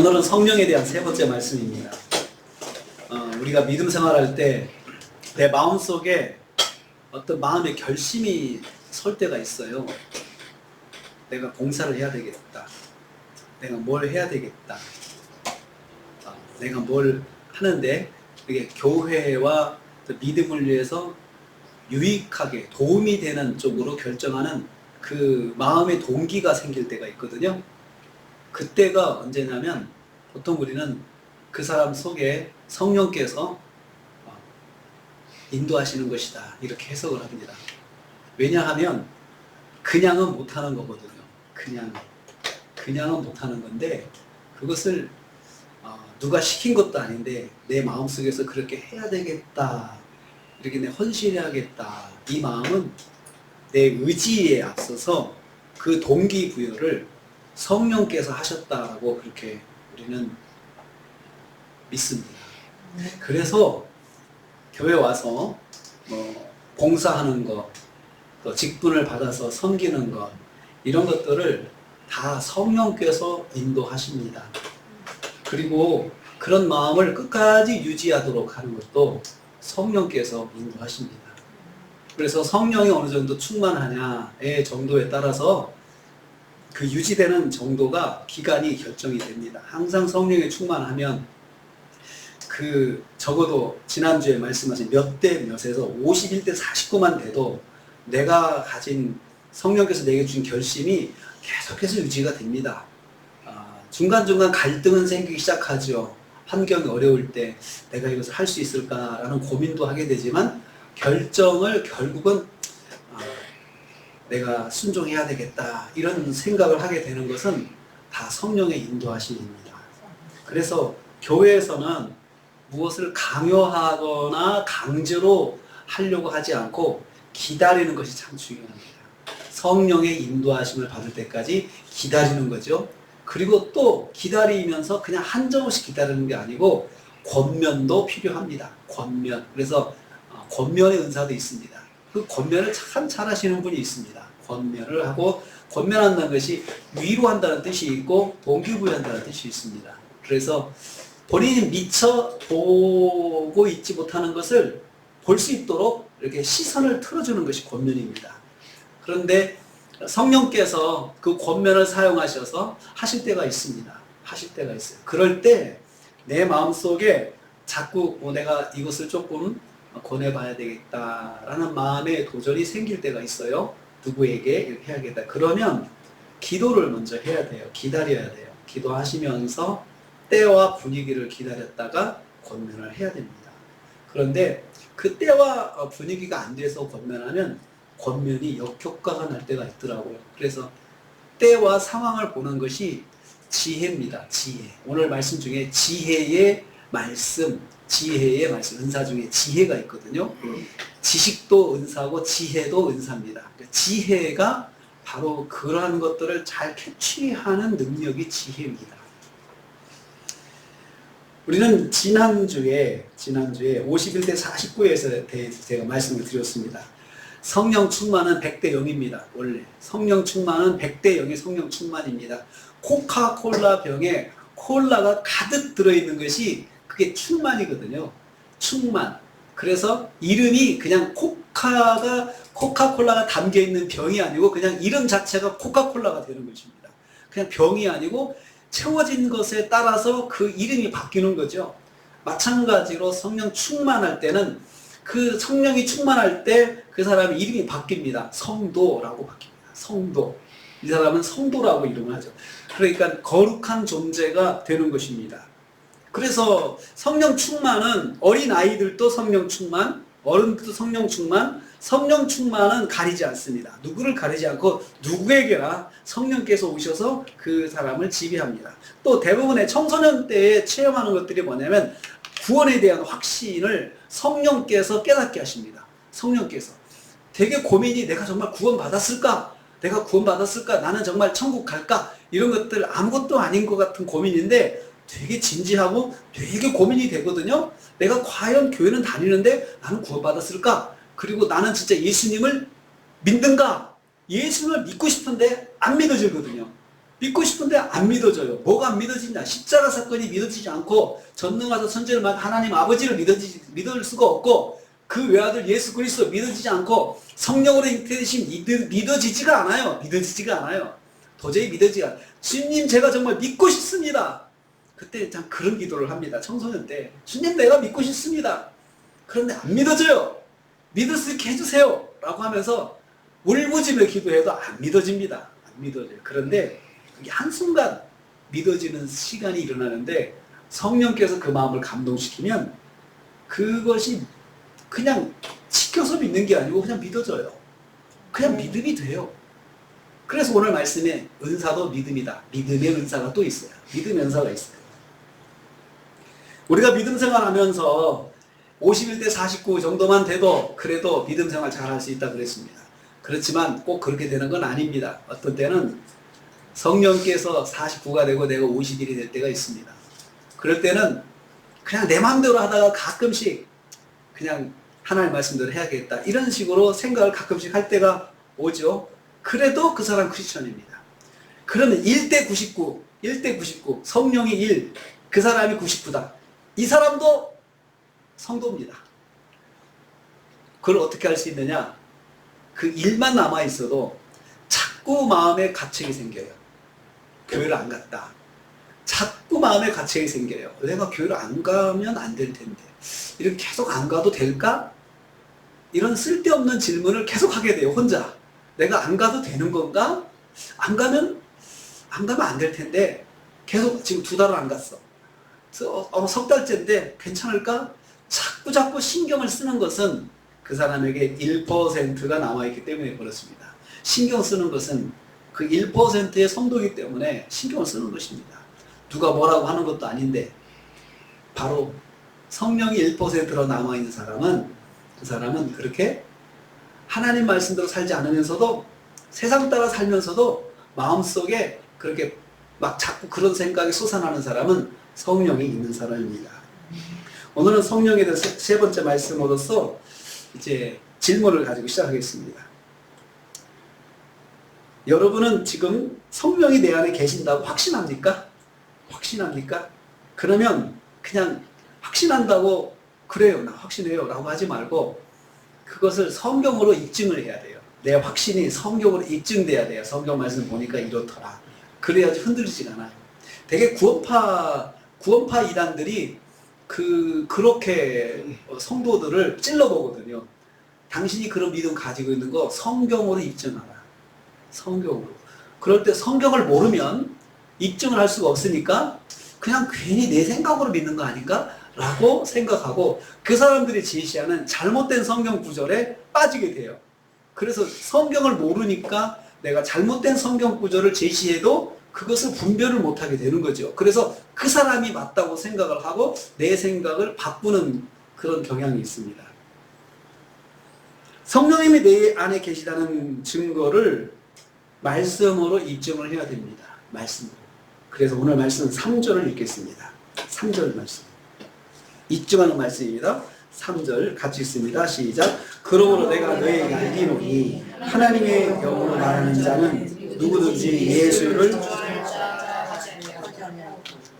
오늘은 성령에 대한 세 번째 말씀입니다. 우리가 믿음 생활할 때 내 마음속에 어떤 마음의 결심이 설 때가 있어요. 내가 봉사를 해야 되겠다. 내가 뭘 해야 되겠다. 내가 뭘 하는데 그게 교회와 믿음을 위해서 유익하게 도움이 되는 쪽으로 결정하는 그 마음의 동기가 생길 때가 있거든요. 그때가 언제냐면 보통 우리는 그 사람 속에 성령께서 인도하시는 것이다 이렇게 해석을 합니다. 왜냐하면 그냥은 못하는 거거든요. 그냥은 못하는 건데 그것을 누가 시킨 것도 아닌데 내 마음속에서 그렇게 해야 되겠다, 이렇게 내 헌신해야겠다, 이 마음은 내 의지에 앞서서 그 동기부여를 성령께서 하셨다라고 그렇게 우리는 믿습니다. 그래서 교회 와서 봉사하는 것, 또 직분을 받아서 섬기는 것, 이런 것들을 다 성령께서 인도하십니다. 그리고 그런 마음을 끝까지 유지하도록 하는 것도 성령께서 인도하십니다. 그래서 성령이 어느 정도 충만하냐의 정도에 따라서 그 유지되는 정도가 기간이 결정이 됩니다. 항상 성령에 충만하면 그 적어도 지난주에 말씀하신 몇 대 몇에서 51대 49만 돼도 내가 가진 성령께서 내게 주신 결심이 계속해서 유지가 됩니다. 중간중간 갈등은 생기기 시작하죠. 환경이 어려울 때 내가 이것을 할 수 있을까라는 고민도 하게 되지만 결정을 결국은 내가 순종해야 되겠다 이런 생각을 하게 되는 것은 다 성령의 인도하심입니다. 그래서 교회에서는 무엇을 강요하거나 강제로 하려고 하지 않고 기다리는 것이 참 중요합니다. 성령의 인도하심을 받을 때까지 기다리는 거죠. 그리고 또 기다리면서 그냥 한정없이 기다리는 게 아니고 권면도 필요합니다. 권면. 그래서 권면의 은사도 있습니다. 그 권면을 참 잘하시는 분이 있습니다. 권면을 하고, 권면한다는 것이 위로한다는 뜻이 있고 동기부여한다는 뜻이 있습니다. 그래서 본인이 미처 보고 있지 못하는 것을 볼 수 있도록 이렇게 시선을 틀어주는 것이 권면입니다. 그런데 성령께서 그 권면을 사용하셔서 하실 때가 있습니다. 하실 때가 있어요. 그럴 때 내 마음속에 자꾸 내가 이것을 조금 권해봐야 되겠다라는 마음의 도전이 생길 때가 있어요. 누구에게 이렇게 해야겠다. 그러면 기도를 먼저 해야 돼요. 기다려야 돼요. 기도하시면서 때와 분위기를 기다렸다가 권면을 해야 됩니다. 그런데 그 때와 분위기가 안 돼서 권면하면 권면이 역효과가 날 때가 있더라고요. 그래서 때와 상황을 보는 것이 지혜입니다. 지혜. 오늘 말씀 중에 지혜의 말씀, 은사 중에 지혜가 있거든요. 지식도 은사고 지혜도 은사입니다. 지혜가 바로 그러한 것들을 잘 캐치하는 능력이 지혜입니다. 우리는 지난주에 51대 49에서 대해서 제가 말씀을 드렸습니다. 성령 충만은 100대 0입니다. 원래 성령 충만은 100대 0의 성령 충만입니다. 코카콜라 병에 콜라가 가득 들어있는 것이 그게 충만이거든요. 충만. 그래서 이름이 그냥 코카콜라가 담겨있는 병이 아니고 그냥 이름 자체가 코카콜라가 되는 것입니다. 그냥 병이 아니고 채워진 것에 따라서 그 이름이 바뀌는 거죠. 마찬가지로 성령 충만할 때는 그 성령이 충만할 때 그 사람의 이름이 바뀝니다. 성도라고 바뀝니다. 성도. 이 사람은 성도라고 이름을 하죠. 그러니까 거룩한 존재가 되는 것입니다. 그래서 성령 충만은 어린 아이들도 성령 충만, 어른들도 성령 충만은 가리지 않습니다. 누구를 가리지 않고 누구에게나 성령께서 오셔서 그 사람을 지배합니다. 또 대부분의 청소년 때에 체험하는 것들이 뭐냐면 구원에 대한 확신을 성령께서 깨닫게 하십니다. 성령께서. 되게 고민이 내가 정말 구원받았을까? 나는 정말 천국 갈까? 이런 것들 아무것도 아닌 것 같은 고민인데 되게 진지하고 되게 고민이 되거든요. 내가 과연 교회는 다니는데 나는 구원받았을까? 그리고 나는 진짜 예수님을 믿는가? 예수님을 믿고 싶은데 안 믿어지거든요. 믿고 싶은데 안 믿어져요. 뭐가 안 믿어지냐? 십자가 사건이 믿어지지 않고 전능하사 천지를 만든 하나님 아버지를 믿을 수가 없고 그 외아들 예수 그리스도 믿어지지 않고 성령으로 잉태되신 믿어지지가 않아요. 믿어지지가 않아요. 도저히 믿어지지가 않아요. 주님 제가 정말 믿고 싶습니다. 그때 참 그런 기도를 합니다. 청소년 때. 주님 내가 믿고 싶습니다. 그런데 안 믿어져요. 믿을 수 있게 해주세요. 라고 하면서 울부짖며 기도해도 안 믿어집니다. 안 믿어져요. 그런데 그게 한순간 믿어지는 시간이 일어나는데 성령께서 그 마음을 감동시키면 그것이 그냥 시켜서 믿는 게 아니고 그냥 믿어져요. 그냥 믿음이 돼요. 그래서 오늘 말씀에 은사도 믿음이다. 믿음의 은사가 또 있어요. 믿음의 은사가 있어요. 우리가 믿음 생활하면서 51대 49 정도만 돼도 그래도 믿음 생활 잘할 수 있다 그랬습니다. 그렇지만 꼭 그렇게 되는 건 아닙니다. 어떤 때는 성령께서 49가 되고 내가 51이 될 때가 있습니다. 그럴 때는 그냥 내 마음대로 하다가 가끔씩 그냥 하나님 말씀대로 해야겠다 이런 식으로 생각을 가끔씩 할 때가 오죠. 그래도 그 사람 크리스천입니다. 그러면 1대 99, 1대 99, 성령이 1, 그 사람이 99다. 이 사람도 성도입니다. 그걸 어떻게 할 수 있느냐? 그 1만 남아있어도 자꾸 마음에 가책이 생겨요. 교회를 안 갔다. 자꾸 마음에 가책이 생겨요. 내가 교회를 안 가면 안 될 텐데. 이렇게 계속 안 가도 될까? 이런 쓸데없는 질문을 계속 하게 돼요, 혼자. 내가 안 가도 되는 건가? 안 가면 안 될 텐데. 계속 지금 2달을 안 갔어. 석 달째인데 괜찮을까? 자꾸 신경을 쓰는 것은 그 사람에게 1%가 남아있기 때문에 그렇습니다. 신경 쓰는 것은 그 1%의 성도이기 때문에 신경을 쓰는 것입니다. 누가 뭐라고 하는 것도 아닌데 바로 성령이 1%로 남아있는 사람은 그 사람은 그렇게 하나님 말씀대로 살지 않으면서도 세상 따라 살면서도 마음속에 그렇게 막 자꾸 그런 생각이 솟아나는 사람은 성령이 있는 사람입니다. 오늘은 성령에 대해서 세 번째 말씀으로서 이제 질문을 가지고 시작하겠습니다. 여러분은 지금 성령이 내 안에 계신다고 확신합니까? 확신합니까? 그러면 그냥 확신한다고 그래요, 나 확신해요 라고 하지 말고 그것을 성경으로 입증을 해야 돼요. 내 확신이 성경으로 입증돼야 돼요. 성경 말씀 보니까 이렇더라. 그래야지 흔들리지 않아요. 되게 구원파 이단들이 그렇게 성도들을 찔러보거든요. 당신이 그런 믿음 가지고 있는 거 성경으로 입증하라. 성경으로. 그럴 때 성경을 모르면 입증을 할 수가 없으니까 그냥 괜히 내 생각으로 믿는 거 아닌가? 라고 생각하고 그 사람들이 제시하는 잘못된 성경 구절에 빠지게 돼요. 그래서 성경을 모르니까 내가 잘못된 성경 구절을 제시해도 그것을 분별을 못하게 되는 거죠. 그래서 그 사람이 맞다고 생각을 하고 내 생각을 바꾸는 그런 경향이 있습니다. 성령님이 내 안에 계시다는 증거를 말씀으로 입증을 해야 됩니다. 말씀으로. 그래서 오늘 말씀은 3절을 읽겠습니다. 3절 말씀. 입증하는 말씀입니다. 3절 같이 읽습니다. 시작. 그러므로 내가 너에게 알리노니 하나님의 영으로 말하는 자는 누구든지 예수를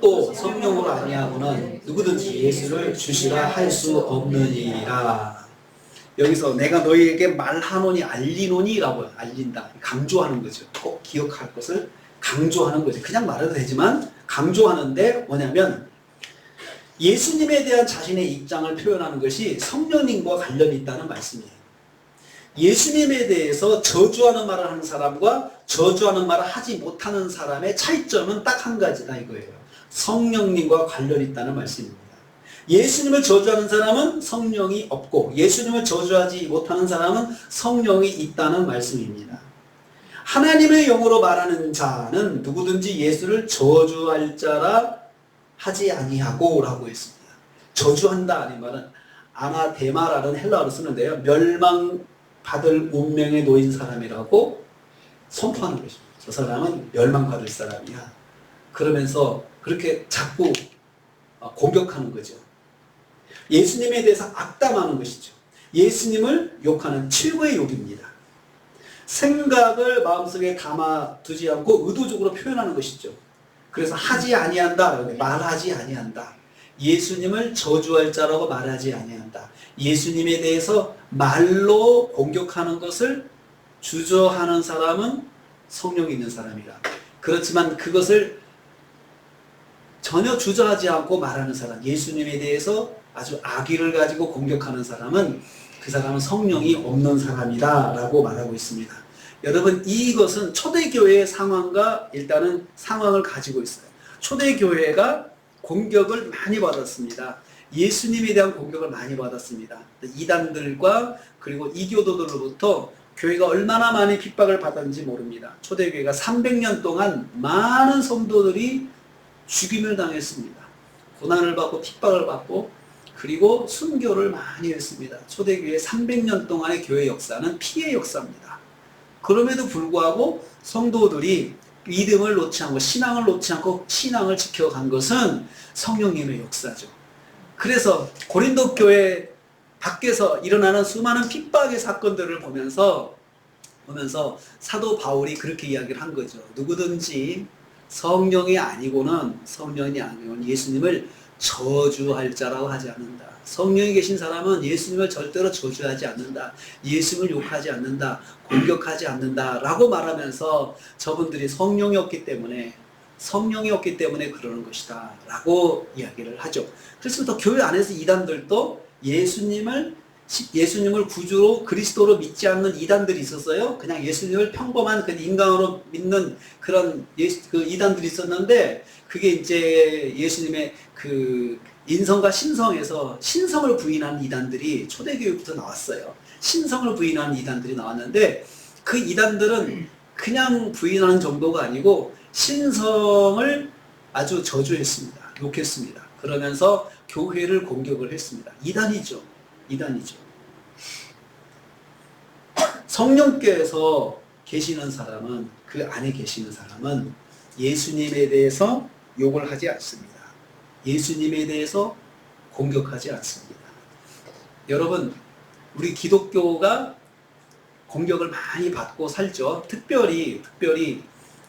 또 성령으로 아니하고는 누구든지 예수를 주시라 할 수 없느니라. 여기서 내가 너희에게 말하노니 알리노니라고 알린다. 강조하는 거죠. 꼭 기억할 것을 강조하는 거죠. 그냥 말해도 되지만 강조하는데 뭐냐면 예수님에 대한 자신의 입장을 표현하는 것이 성령님과 관련이 있다는 말씀이에요. 예수님에 대해서 저주하는 말을 하는 사람과 저주하는 말을 하지 못하는 사람의 차이점은 딱 한 가지다 이거예요. 성령님과 관련이 있다는 말씀입니다. 예수님을 저주하는 사람은 성령이 없고 예수님을 저주하지 못하는 사람은 성령이 있다는 말씀입니다. 하나님의 영으로 말하는 자는 누구든지 예수를 저주할 자라 하지 아니하고 라고 했습니다. 저주한다 아닌 말은 아나데마라는 헬라어로 쓰는데요. 멸망받을 운명에 놓인 사람이라고 선포하는 것입니다. 저 사람은 멸망받을 사람이야. 그러면서 그렇게 자꾸 공격하는 거죠. 예수님에 대해서 악담하는 것이죠. 예수님을 욕하는 최고의 욕입니다. 생각을 마음속에 담아두지 않고 의도적으로 표현하는 것이죠. 그래서 하지 아니한다, 말하지 아니한다. 예수님을 저주할 자라고 말하지 아니한다. 예수님에 대해서 말로 공격하는 것을 주저하는 사람은 성령이 있는 사람이라. 그렇지만 그것을 전혀 주저하지 않고 말하는 사람, 예수님에 대해서 아주 악의를 가지고 공격하는 사람은 그 사람은 성령이 없는 사람이다 라고 말하고 있습니다. 여러분, 이것은 초대교회의 상황과 일단은 상황을 가지고 있어요. 초대교회가 공격을 많이 받았습니다. 예수님에 대한 공격을 많이 받았습니다. 이단들과 그리고 이교도들로부터 교회가 얼마나 많이 핍박을 받았는지 모릅니다. 초대교회가 300년 동안 많은 성도들이 죽임을 당했습니다. 고난을 받고 핍박을 받고 그리고 순교를 많이 했습니다. 초대교회 300년 동안의 교회 역사는 피해 역사입니다. 그럼에도 불구하고 성도들이 믿음을 놓지 않고 신앙을 놓지 않고 신앙을 지켜간 것은 성령님의 역사죠. 그래서 고린도 교회 밖에서 일어나는 수많은 핍박의 사건들을 보면서 사도 바울이 그렇게 이야기를 한 거죠. 누구든지 성령이 아니고는 예수님을 저주할 자라고 하지 않는다. 성령이 계신 사람은 예수님을 절대로 저주하지 않는다. 예수님을 욕하지 않는다. 공격하지 않는다. 라고 말하면서 저분들이 성령이 없기 때문에 그러는 것이다. 라고 이야기를 하죠. 그래서 또 교회 안에서 이단들도 예수님을 구주로 그리스도로 믿지 않는 이단들이 있었어요. 그냥 예수님을 평범한 그 인간으로 믿는 그런 그 이단들이 있었는데 그게 이제 예수님의 그 인성과 신성에서 신성을 부인하는 이단들이 초대교회부터 나왔어요. 신성을 부인하는 이단들이 나왔는데 그 이단들은 그냥 부인하는 정도가 아니고 신성을 아주 저주했습니다. 욕했습니다. 그러면서 교회를 공격을 했습니다. 이단이죠. 성령께서 계시는 사람은, 그 안에 계시는 사람은 예수님에 대해서 욕을 하지 않습니다. 예수님에 대해서 공격하지 않습니다. 여러분, 우리 기독교가 공격을 많이 받고 살죠. 특별히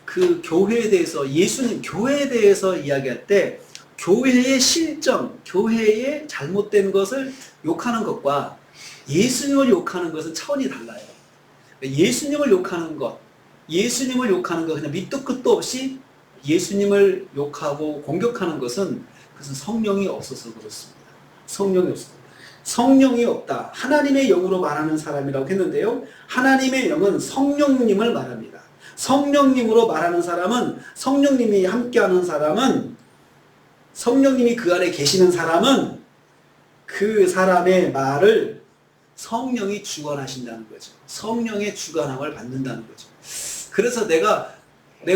그 교회에 대해서, 교회에 대해서 이야기할 때 교회의 실정, 교회의 잘못된 것을 욕하는 것과 예수님을 욕하는 것은 차원이 달라요. 예수님을 욕하는 것 그냥 밑도 끝도 없이 예수님을 욕하고 공격하는 것은 그것은 성령이 없어서 그렇습니다. 성령이 없다. 하나님의 영으로 말하는 사람이라고 했는데요. 하나님의 영은 성령님을 말합니다. 성령님으로 말하는 사람은, 성령님이 함께하는 사람은, 성령님이 그 안에 계시는 사람은 그 사람의 말을 성령이 주관하신다는 거죠. 성령의 주관함을 받는다는 거죠. 그래서 내가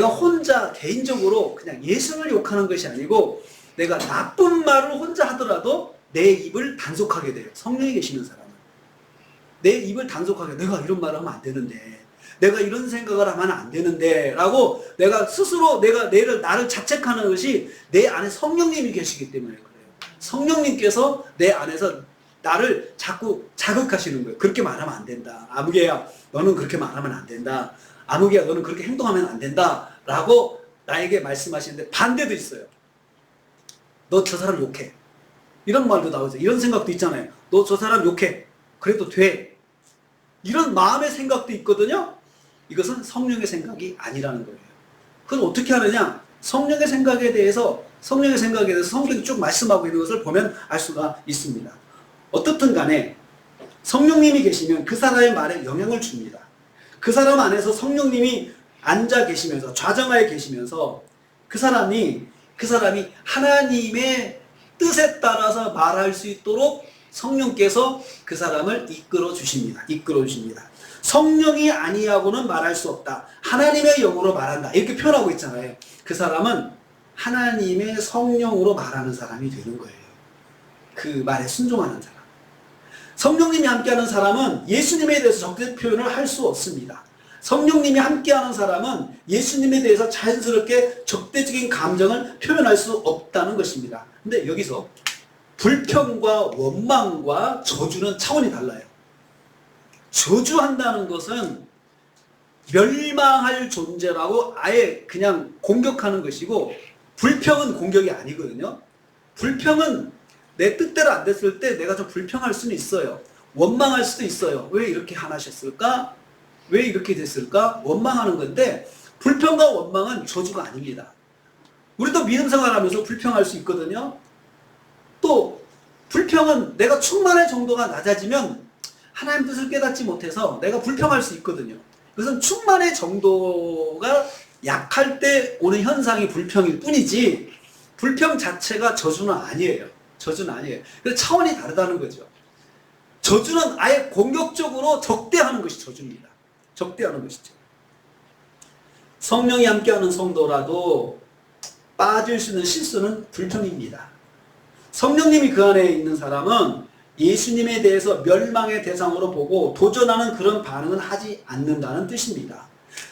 혼자 개인적으로 그냥 예수를 욕하는 것이 아니고 내가 나쁜 말을 혼자 하더라도 내 입을 단속하게 돼요. 성령이 계시는 사람은. 내 입을 단속하게, 내가 이런 말을 하면 안 되는데, 내가 이런 생각을 하면 안 되는데 라고 내가 스스로 나를 자책하는 것이 내 안에 성령님이 계시기 때문에 그래요. 성령님께서 내 안에서 나를 자꾸 자극하시는 거예요. 그렇게 말하면 안 된다. 아무개야, 너는 그렇게 말하면 안 된다. 아무개야, 너는 그렇게 행동하면 안 된다. 라고 나에게 말씀하시는데 반대도 있어요. 너 저 사람 욕해. 이런 말도 나오죠. 이런 생각도 있잖아요. 너 저 사람 욕해. 그래도 돼. 이런 마음의 생각도 있거든요. 이것은 성령의 생각이 아니라는 거예요. 그건 어떻게 하느냐? 성령의 생각에 대해서 성경이 쭉 말씀하고 있는 것을 보면 알 수가 있습니다. 어떻든 간에 성령님이 계시면 그 사람의 말에 영향을 줍니다. 그 사람 안에서 성령님이 앉아 계시면서, 좌정하에 계시면서 그 사람이 하나님의 뜻에 따라서 말할 수 있도록 성령께서 그 사람을 이끌어 주십니다. 성령이 아니하고는 말할 수 없다. 하나님의 영으로 말한다. 이렇게 표현하고 있잖아요. 그 사람은 하나님의 성령으로 말하는 사람이 되는 거예요. 그 말에 순종하는 사람. 성령님이 함께하는 사람은 예수님에 대해서 적대 표현을 할 수 없습니다. 성령님이 함께하는 사람은 예수님에 대해서 자연스럽게 적대적인 감정을 표현할 수 없다는 것입니다. 근데 여기서 불평과 원망과 저주는 차원이 달라요. 저주한다는 것은 멸망할 존재라고 아예 그냥 공격하는 것이고, 불평은 공격이 아니거든요. 불평은 내 뜻대로 안 됐을 때 내가 좀 불평할 수는 있어요. 원망할 수도 있어요. 왜 이렇게 하나셨을까? 왜 이렇게 됐을까? 원망하는 건데, 불평과 원망은 저주가 아닙니다. 우리도 믿음 생활하면서 불평할 수 있거든요. 또 불평은 내가 충만할 정도가 낮아지면 하나님 뜻을 깨닫지 못해서 내가 불평할 수 있거든요. 그것은 충만의 정도가 약할 때 오는 현상이 불평일 뿐이지, 불평 자체가 저주는 아니에요. 저주는 아니에요. 그래서 차원이 다르다는 거죠. 저주는 아예 공격적으로 적대하는 것이 저주입니다. 적대하는 것이죠. 성령이 함께하는 성도라도 빠질 수 있는 실수는 불평입니다. 성령님이 그 안에 있는 사람은 예수님에 대해서 멸망의 대상으로 보고 도전하는 그런 반응은 하지 않는다는 뜻입니다.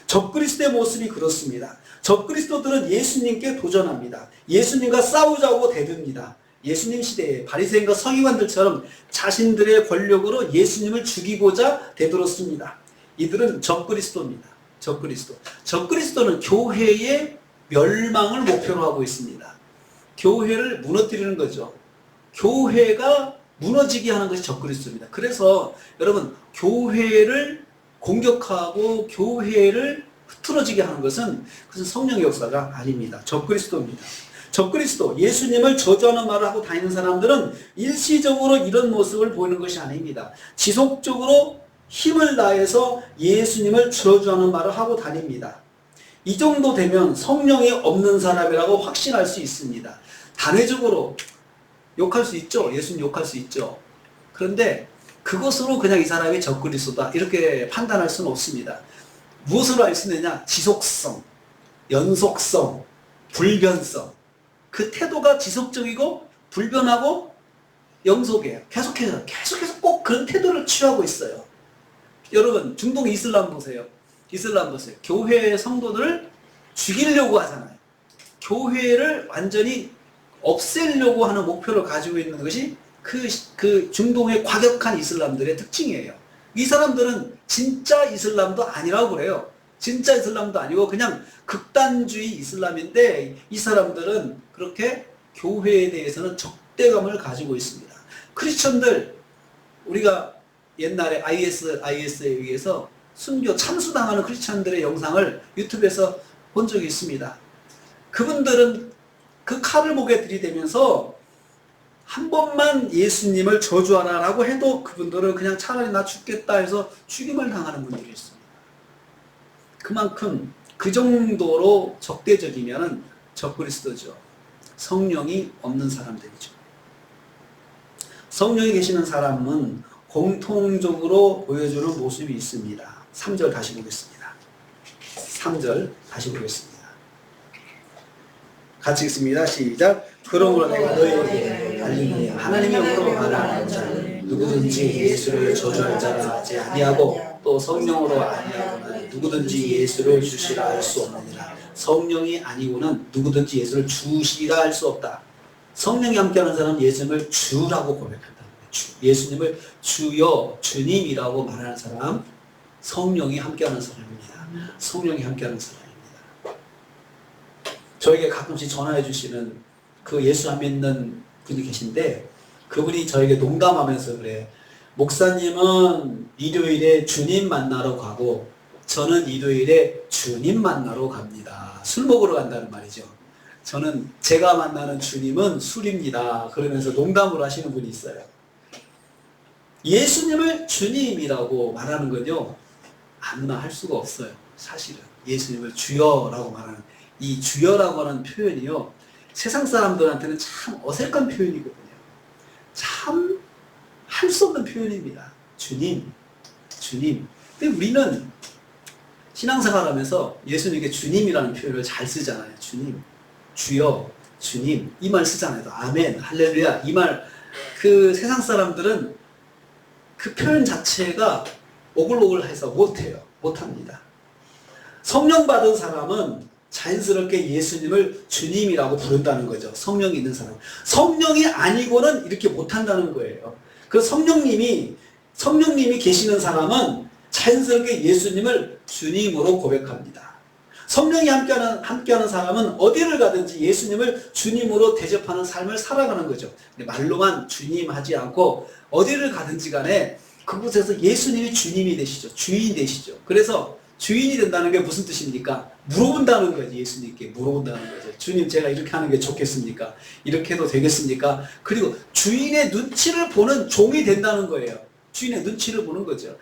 적그리스도의 모습이 그렇습니다. 적그리스도들은 예수님께 도전합니다. 예수님과 싸우자고 대듭니다. 예수님 시대에 바리새인과 서기관들처럼 자신들의 권력으로 예수님을 죽이고자 대들었습니다. 이들은 적그리스도입니다. 적그리스도. 적그리스도는 교회의 멸망을 목표로 하고 있습니다. 교회를 무너뜨리는 거죠. 교회가 무너지게 하는 것이 적그리스도입니다. 그래서 여러분, 교회를 공격하고 교회를 흐트러지게 하는 것은 그것은 성령의 역사가 아닙니다. 적그리스도입니다. 적그리스도, 예수님을 저주하는 말을 하고 다니는 사람들은 일시적으로 이런 모습을 보이는 것이 아닙니다. 지속적으로 힘을 다해서 예수님을 저주하는 말을 하고 다닙니다. 이 정도 되면 성령이 없는 사람이라고 확신할 수 있습니다. 단회적으로 욕할 수 있죠. 예수님 욕할 수 있죠. 그런데 그것으로 그냥 이 사람이 적그리스도다 이렇게 판단할 수는 없습니다. 무엇으로 알 수 있느냐? 지속성, 연속성, 불변성. 그 태도가 지속적이고 불변하고 영속이에요. 계속해서 꼭 그런 태도를 취하고 있어요. 여러분, 중동 이슬람 보세요. 이슬람 보세요. 교회 성도들을 죽이려고 하잖아요. 교회를 완전히 없애려고 하는 목표를 가지고 있는 것이 그 중동의 과격한 이슬람들의 특징이에요. 이 사람들은 진짜 이슬람도 아니라고 그래요. 진짜 이슬람도 아니고 그냥 극단주의 이슬람인데, 이 사람들은 그렇게 교회에 대해서는 적대감을 가지고 있습니다. 크리스천들, 우리가 옛날에 IS에 의해서 순교 참수당하는 크리스천들의 영상을 유튜브에서 본 적이 있습니다. 그분들은 그 칼을 목에 들이대면서 한 번만 예수님을 저주하라라고 해도 그분들은 그냥 차라리 나 죽겠다 해서 죽임을 당하는 분들이 있습니다. 그만큼 그 정도로 적대적이면 적그리스도죠. 성령이 없는 사람들이죠. 성령이 계시는 사람은 공통적으로 보여주는 모습이 있습니다. 3절 다시 보겠습니다. 3절 다시 보겠습니다. 같이 읽습니다. 시작. 그러므로 내가 너희에게 알리노니 하나님의 영으로 말하는 자는 누구든지 예수를 저주할 자라 하지 아니하고 또 성령으로 아니하고는 누구든지 예수를 주시라 할 수 없느니라. 성령이 아니고는 누구든지 예수를 주시라 할 수 없다. 성령이 함께하는 사람은 예수님을 주라고 고백한다. 예수님을 주여, 주님이라고 말하는 사람, 성령이 함께하는 사람입니다. 성령이 함께하는 사람입니다. 저에게 가끔씩 전화해 주시는 그 예수 안 믿는 분이 계신데, 그분이 저에게 농담하면서 그래요. 목사님은 일요일에 주님 만나러 가고 저는 일요일에 주님 만나러 갑니다. 술 먹으러 간다는 말이죠. 저는 제가 만나는 주님은 술입니다. 그러면서 농담으로 하시는 분이 있어요. 예수님을 주님이라고 말하는 건요, 아무나 할 수가 없어요. 사실은 예수님을 주여라고 말하는 이 주여라고 하는 표현이요, 세상 사람들한테는 참 어색한 표현이거든요. 참 할 수 없는 표현입니다. 주님, 주님. 근데 우리는 신앙생활하면서 예수님에게 주님이라는 표현을 잘 쓰잖아요. 주님, 주여, 주님 이 말 쓰잖아요. 아멘, 할렐루야 이 말. 그 세상 사람들은 그 표현 자체가 오글오글해서 못해요. 못합니다. 성령 받은 사람은 자연스럽게 예수님을 주님이라고 부른다는 거죠. 성령이 있는 사람. 성령이 아니고는 이렇게 못한다는 거예요. 그 성령님이 계시는 사람은 자연스럽게 예수님을 주님으로 고백합니다. 성령이 함께하는 사람은 어디를 가든지 예수님을 주님으로 대접하는 삶을 살아가는 거죠. 말로만 주님 하지 않고 어디를 가든지 간에 그곳에서 예수님이 주님이 되시죠. 주인이 되시죠. 그래서 주인이 된다는 게 무슨 뜻입니까? 물어본다는 거지. 예수님께 물어본다는 거죠. 주님, 제가 이렇게 하는 게 좋겠습니까? 이렇게 해도 되겠습니까? 그리고 주인의 눈치를 보는 종이 된다는 거예요. 주인의 눈치를 보는 거죠.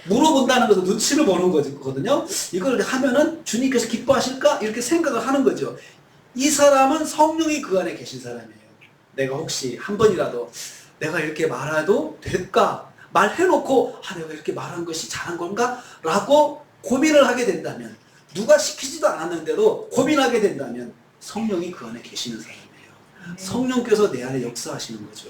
물어본다는 것은 눈치를 보는 거거든요. 이걸 하면은 주님께서 기뻐하실까? 이렇게 생각을 하는 거죠. 이 사람은 성령이 그 안에 계신 사람이에요. 내가 혹시 한 번이라도 내가 이렇게 말해도 될까? 말해놓고 내가 이렇게 말한 것이 잘한 건가? 라고 고민을 하게 된다면, 누가 시키지도 않았는데도 고민하게 된다면 성령이 그 안에 계시는 사람이에요. 성령께서 내 안에 역사하시는 거죠.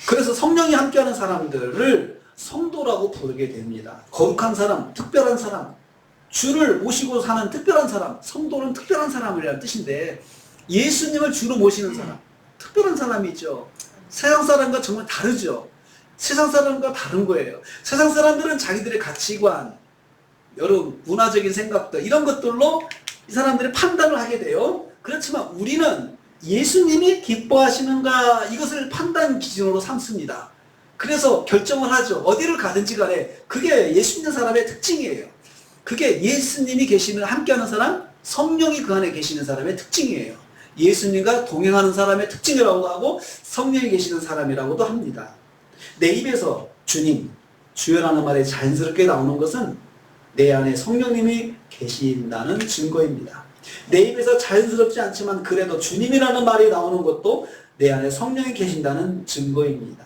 그래서 성령이 함께하는 사람들을 성도라고 부르게 됩니다. 거룩한 사람, 특별한 사람, 주를 모시고 사는 특별한 사람, 성도는 특별한 사람이라는 뜻인데, 예수님을 주로 모시는 사람, 특별한 사람이죠. 세상 사람과 정말 다르죠. 세상 사람과 다른 거예요. 세상 사람들은 자기들의 가치관, 여러 문화적인 생각들, 이런 것들로 이 사람들이 판단을 하게 돼요. 그렇지만 우리는 예수님이 기뻐하시는가, 이것을 판단 기준으로 삼습니다. 그래서 결정을 하죠. 어디를 가든지 간에 그게 예수 믿는 사람의 특징이에요. 그게 예수님이 계시는, 함께하는 사람, 성령이 그 안에 계시는 사람의 특징이에요. 예수님과 동행하는 사람의 특징이라고도 하고 성령이 계시는 사람이라고도 합니다. 내 입에서 주님, 주여라는 말이 자연스럽게 나오는 것은 내 안에 성령님이 계신다는 증거입니다. 내 입에서 자연스럽지 않지만 그래도 주님이라는 말이 나오는 것도 내 안에 성령이 계신다는 증거입니다.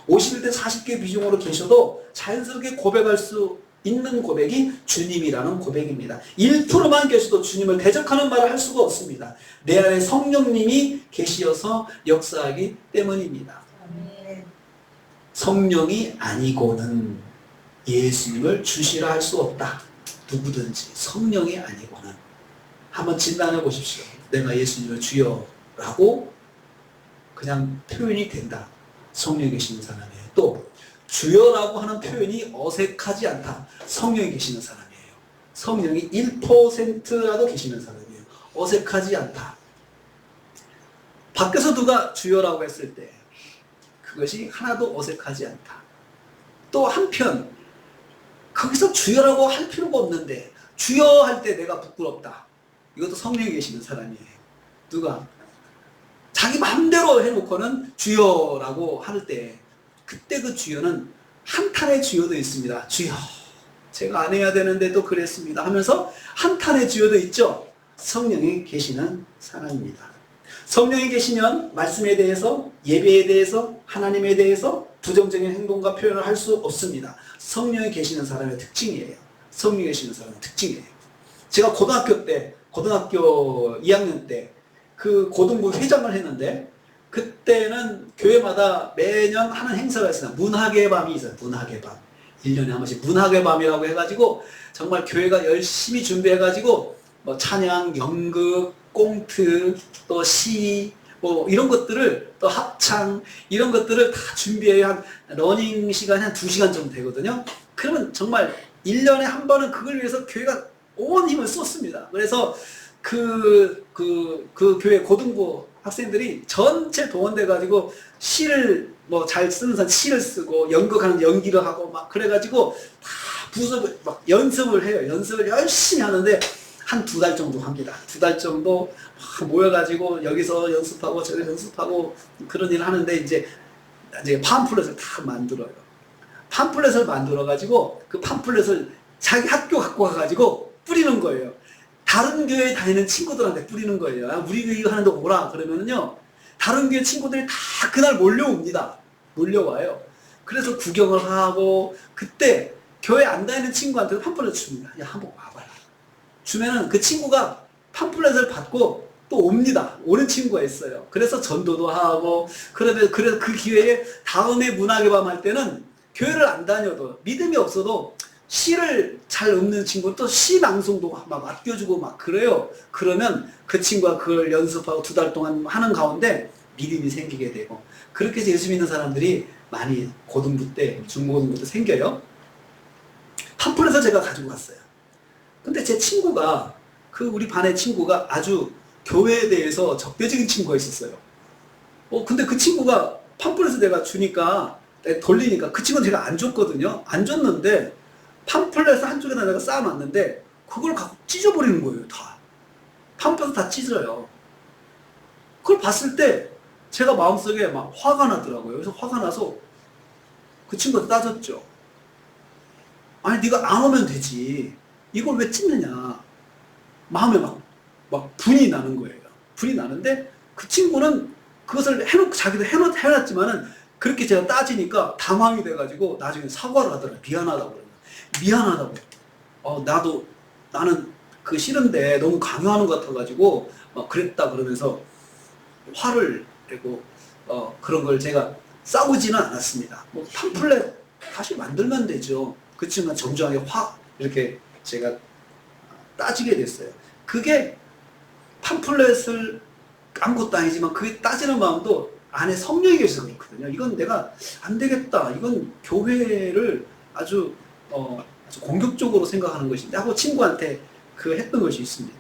51대 40개 비중으로 계셔도 자연스럽게 고백할 수 있는 고백이 주님이라는 고백입니다. 1%만 계셔도 주님을 대적하는 말을 할 수가 없습니다. 내 안에 성령님이 계시어서 역사하기 때문입니다. 성령이 아니고는 예수님을 주시라 할 수 없다. 누구든지 성령이 아니고는. 한번 진단해 보십시오. 내가 예수님을 주여라고 그냥 표현이 된다. 성령이 계시는 사람이에요. 또 주여라고 하는 표현이 어색하지 않다. 성령이 계시는 사람이에요. 성령이 1%라도 계시는 사람이에요. 어색하지 않다. 밖에서 누가 주여라고 했을 때 그것이 하나도 어색하지 않다. 또 한편 거기서 주여라고 할 필요가 없는데 주여 할 때 내가 부끄럽다. 이것도 성령이 계시는 사람이에요. 누가 자기 마음대로 해놓고는 주여라고 할 때 그때 그 주여는 한탄의 주여도 있습니다. 주여, 제가 안 해야 되는데 또 그랬습니다 하면서 한탄의 주여도 있죠. 성령이 계시는 사람입니다. 성령이 계시면 말씀에 대해서, 예배에 대해서, 하나님에 대해서 부정적인 행동과 표현을 할 수 없습니다. 성령이 계시는 사람의 특징이에요. 성령이 계시는 사람의 특징이에요. 제가 고등학교 2학년 때 그 고등부 회장을 했는데, 그때는 교회마다 매년 하는 행사가 있어요. 문학의 밤이 있어요. 문학의 밤. 1년에 한 번씩 문학의 밤이라고 해가지고 정말 교회가 열심히 준비해가지고 뭐 찬양, 연극, 꽁트, 또 시, 뭐 이런 것들을, 또 합창, 이런 것들을 다 준비해야 한 러닝 시간이 한 2시간 정도 되거든요. 그러면 정말 1년에 한 번은 그걸 위해서 교회가 온 힘을 쏟습니다. 그래서 그 교회 고등부 학생들이 전체 동원돼가지고 시를 뭐 잘 쓰는 사람 시를 쓰고 연극하는 연기를 하고 막 그래가지고 다 부습을 막 연습을 해요. 연습을 열심히 하는데 한 2달 정도 합니다. 2달 정도 막 모여가지고 여기서 연습하고 저기서 연습하고 그런 일을 하는데 이제 팜플렛을 다 만들어요. 팜플렛을 만들어가지고 그 팜플렛을 자기 학교 갖고 가가지고 뿌리는 거예요. 다른 교회에 다니는 친구들한테 뿌리는 거예요. 아, 우리 교회 이거 하는데 오라 그러면은요, 다른 교회 친구들이 다 그날 몰려옵니다. 몰려와요. 그래서 구경을 하고, 그때 교회 안 다니는 친구한테 팜플렛 줍니다. 야, 한번 와봐라. 주면은 그 친구가 팜플렛을 받고 또 옵니다. 오는 친구가 있어요. 그래서 전도도 하고, 그래서 그 기회에 다음에 문학의 밤 할 때는 교회를 안 다녀도, 믿음이 없어도 시를 잘 읊는 친구는 또 시 낭송도 막 맡겨주고 막 그래요. 그러면 그 친구가 그걸 연습하고 2달 동안 하는 가운데 믿음이 생기게 되고, 그렇게 해서 예수 믿는 사람들이 많이 고등부 때, 중고등부 때 생겨요. 팜플렛을 제가 가지고 갔어요. 근데 제 친구가, 그 우리 반의 친구가 아주 교회에 대해서 적대적인 친구가 있었어요. 근데 그 친구가 팜플렛을 내가 주니까, 돌리니까, 그 친구는 제가 안 줬거든요. 안 줬는데 팜플렛을 한쪽에다 내가 쌓아놨는데 그걸 갖고 찢어버리는 거예요. 다 팜플렛 다 찢어요. 그걸 봤을 때 제가 마음속에 막 화가 나더라고요. 그래서 화가 나서 그 친구한테 따졌죠. 아니 네가 안 오면 되지, 이걸 왜 찢느냐. 마음에 막 분이 나는 거예요. 분이 나는데 그 친구는 그것을 자기도 해놨지만은, 그렇게 제가 따지니까 당황이 돼가지고 나중에 사과를 하더라고요. 미안하다고 그러면. 미안하다고. 나는 그 싫은데 너무 강요하는 것 같아가지고 그랬다 그러면서 화를 내고, 그런 걸 제가 싸우지는 않았습니다. 팜플렛 다시 만들면 되죠. 그치만 정중하게 이렇게 제가 따지게 됐어요. 그게 팜플렛을 아무것도 아니지만 그게 따지는 마음도 안에 성령이 계셔서 그렇거든요. 이건 내가 안 되겠다, 이건 교회를 아주 공격적으로 생각하는 것인데 하고 친구한테 했던 것이 있습니다.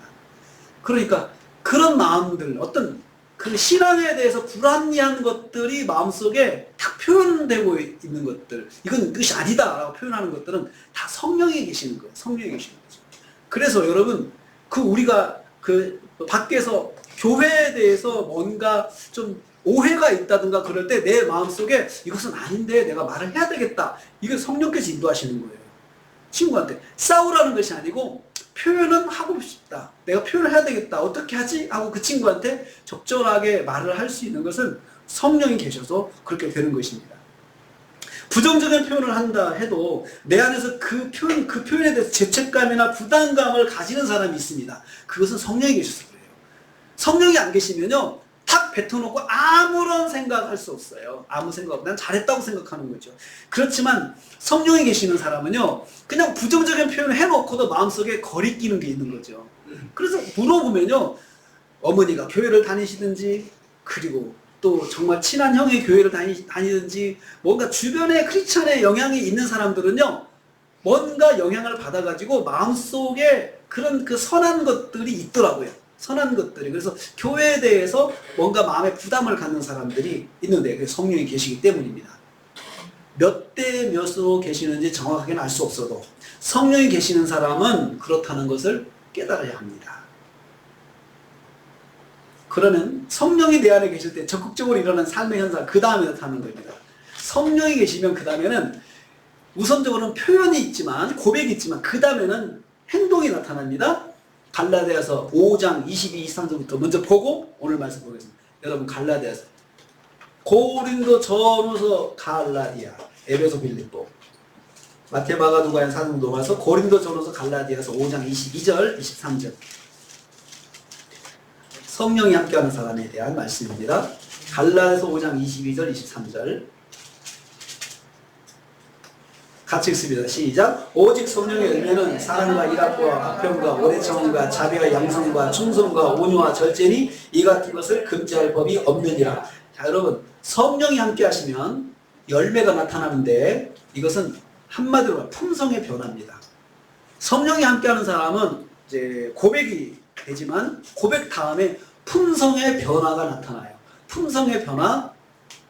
그러니까 그런 마음들, 어떤 그 신앙에 대해서 불합리한 것들이 마음속에 딱 표현되고 있는 것들, 이건 이것이 아니다 라고 표현하는 것들은 다 성령이 계시는 거예요. 성령이 계시는 거죠. 그래서 여러분, 우리가 밖에서 교회에 대해서 뭔가 좀 오해가 있다든가 그럴 때 내 마음속에 이것은 아닌데 내가 말을 해야 되겠다, 이걸 성령께서 인도하시는 거예요. 친구한테 싸우라는 것이 아니고 표현은 하고 싶다, 내가 표현을 해야 되겠다, 어떻게 하지? 하고 그 친구한테 적절하게 말을 할 수 있는 것은 성령이 계셔서 그렇게 되는 것입니다. 부정적인 표현을 한다 해도 내 안에서 그 표현에 대해서 죄책감이나 부담감을 가지는 사람이 있습니다. 그것은 성령이 계셔서 그래요. 성령이 안 계시면요, 탁 뱉어놓고 아무런 생각할 수 없어요. 아무 생각 없고 난 잘했다고 생각하는 거죠. 그렇지만 성령이 계시는 사람은요, 그냥 부정적인 표현을 해놓고도 마음속에 거리끼는 게 있는 거죠. 그래서 물어보면요, 어머니가 교회를 다니시든지, 그리고 또 정말 친한 형이 교회를 다니든지, 뭔가 주변에 크리스찬의 영향이 있는 사람들은요, 뭔가 영향을 받아가지고 마음속에 그런 선한 것들이 있더라고요. 선한 것들이. 그래서 교회에 대해서 뭔가 마음에 부담을 갖는 사람들이 있는데, 그게 성령이 계시기 때문입니다. 몇 대 몇으로 계시는지 정확하게는 알 수 없어도 성령이 계시는 사람은 그렇다는 것을 깨달아야 합니다. 그러면 성령이 내 안에 계실 때 적극적으로 일어나는 삶의 현상, 그 다음에 나타나는 겁니다. 성령이 계시면 그 다음에는 우선적으로는 표현이 있지만, 고백이 있지만, 그 다음에는 행동이 나타납니다. 갈라디아서 5장 22, 23절부터 먼저 보고 오늘 말씀 보겠습니다. 여러분, 갈라디아서, 고린도 전후서 갈라디아, 에베소 빌립보, 마태 마가 누가요 사도행 로마서, 고린도 전후서 갈라디아서 5장 22절 23절. 성령이 함께하는 사람에 대한 말씀입니다. 갈라디아서 5장 22절 23절 같이 읽습니다. 시작. 오직 성령의 열매는 사랑과 일합과 화평과 오래 참음과 자비와 양성과 충성과 온유와 절제니 이 같은 것을 금지할 법이 없느니라. 자, 여러분, 성령이 함께 하시면 열매가 나타나는데, 이것은 한마디로 품성의 변화입니다. 성령이 함께하는 사람은 이제 고백이 되지만, 고백 다음에 품성의 변화가 나타나요. 품성의 변화,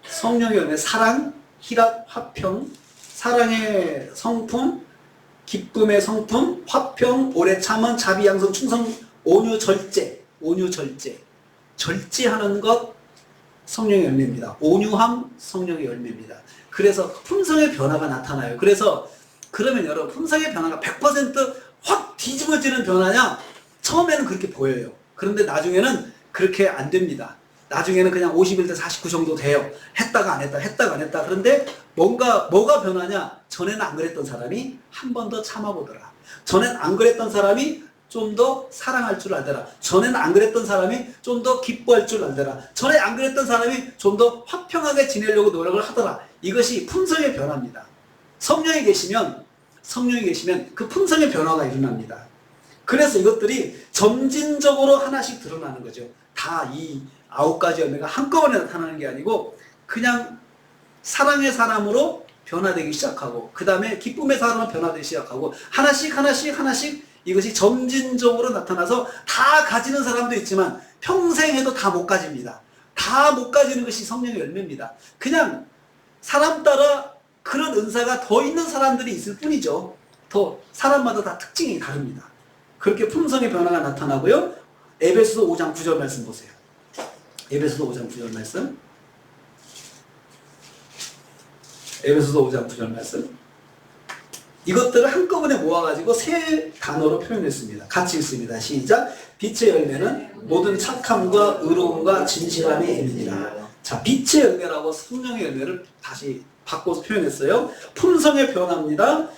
성령의 열매, 사랑, 희락, 화평, 사랑의 성품, 기쁨의 성품, 화평, 오래 참음, 자비, 양성, 충성, 온유, 절제. 온유, 절제. 절제하는 것, 성령의 열매입니다. 온유함, 성령의 열매입니다. 그래서 품성의 변화가 나타나요. 그러면 여러분, 품성의 변화가 100% 확 뒤집어지는 변화냐? 처음에는 그렇게 보여요. 그런데 나중에는 그렇게 안 됩니다. 나중에는 그냥 51대 49 정도 돼요. 했다가 안 했다, 했다가 안 했다. 그런데 뭐가 변하냐? 전에는 안 그랬던 사람이 한 번 더 참아보더라. 전에는 안 그랬던 사람이 좀 더 사랑할 줄 알더라. 전에는 안 그랬던 사람이 좀 더 기뻐할 줄 알더라. 전에 안 그랬던 사람이 좀 더 화평하게 지내려고 노력을 하더라. 이것이 품성의 변화입니다. 성령이 계시면 그 품성의 변화가 일어납니다. 그래서 이것들이 점진적으로 하나씩 드러나는 거죠. 다 9가지 열매가 한꺼번에 나타나는 게 아니고 그냥 사랑의 사람으로 변화되기 시작하고 그 다음에 기쁨의 사람으로 변화되기 시작하고 하나씩 하나씩 하나씩 이것이 점진적으로 나타나서 다 가지는 사람도 있지만 평생 해도 다 못 가집니다. 다 못 가지는 것이 성령의 열매입니다. 그냥 사람 따라 그런 은사가 더 있는 사람들이 있을 뿐이죠. 더 사람마다 다 특징이 다릅니다. 그렇게 품성의 변화가 나타나고요. 에베소서 5장 9절 말씀 보세요. 에베소서 5장 9절 말씀. 에베소서 5장 9절 말씀. 이것들을 한꺼번에 모아가지고 세 단어로 표현했습니다. 같이 읽습니다. 시작. 빛의 열매는 모든 착함과 의로움과 진실함이 있느니라. 자, 빛의 열매라고 성령의 열매를 다시 바꿔서 표현했어요. 품성의 변화입니다.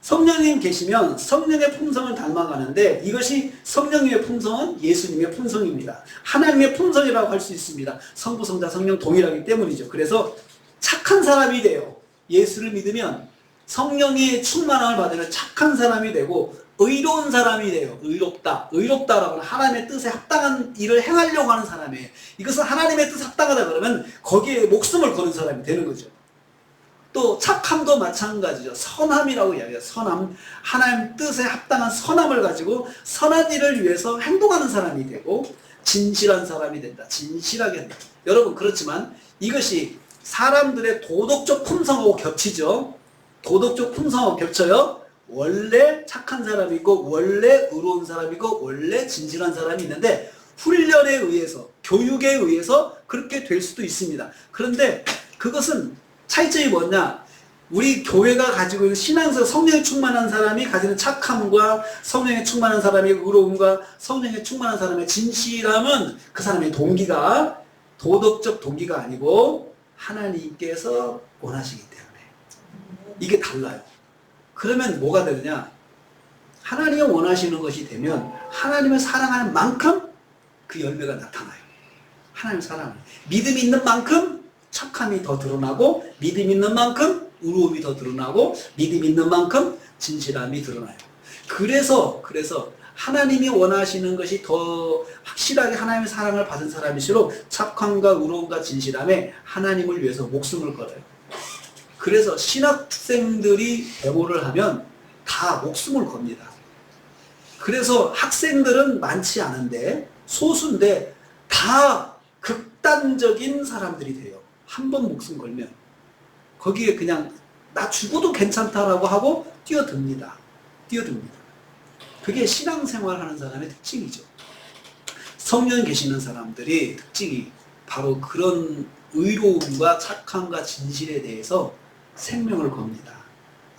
성령님 계시면 성령의 품성을 닮아가는데 이것이 성령님의 품성은 예수님의 품성입니다. 하나님의 품성이라고 할 수 있습니다. 성부, 성자, 성령 동일하기 때문이죠. 그래서 착한 사람이 돼요. 예수를 믿으면 성령의 충만함을 받으면 착한 사람이 되고 의로운 사람이 돼요. 의롭다. 의롭다라고는 하나님의 뜻에 합당한 일을 행하려고 하는 사람이에요. 이것은 하나님의 뜻에 합당하다 그러면 거기에 목숨을 거는 사람이 되는 거죠. 또 착함도 마찬가지죠. 선함이라고 이야기해요. 선함. 하나님 뜻에 합당한 선함을 가지고 선한 일을 위해서 행동하는 사람이 되고 진실한 사람이 된다. 진실하게 한다. 여러분 그렇지만 이것이 사람들의 도덕적 품성하고 겹치죠. 도덕적 품성하고 겹쳐요. 원래 착한 사람이 있고 원래 의로운 사람이 있고 원래 진실한 사람이 있는데 훈련에 의해서 교육에 의해서 그렇게 될 수도 있습니다. 그런데 그것은 차이점이 뭐냐? 우리 교회가 가지고 있는 신앙에서 성령에 충만한 사람이 가지는 착함과 성령에 충만한 사람의 의로움과 성령에 충만한 사람의 진실함은 그 사람의 동기가 도덕적 동기가 아니고 하나님께서 원하시기 때문에 이게 달라요. 그러면 뭐가 되느냐? 하나님이 원하시는 것이 되면 하나님을 사랑하는 만큼 그 열매가 나타나요. 하나님을 사랑하는 믿음이 있는 만큼 착함이 더 드러나고 믿음이 있는 만큼 의로움이 더 드러나고 믿음이 있는 만큼 진실함이 드러나요. 그래서 하나님이 원하시는 것이 더 확실하게 하나님의 사랑을 받은 사람일수록 착함과 의로움과 진실함에 하나님을 위해서 목숨을 걸어요. 그래서 신학생들이 데모를 하면 다 목숨을 겁니다. 그래서 학생들은 많지 않은데 소수인데 다 극단적인 사람들이 돼요. 한 번 목숨 걸면 거기에 그냥 나 죽어도 괜찮다라고 하고 뛰어듭니다. 그게 신앙생활 하는 사람의 특징이죠. 성령 계시는 사람들이 특징이 바로 그런 의로움과 착함과 진실에 대해서 생명을 겁니다.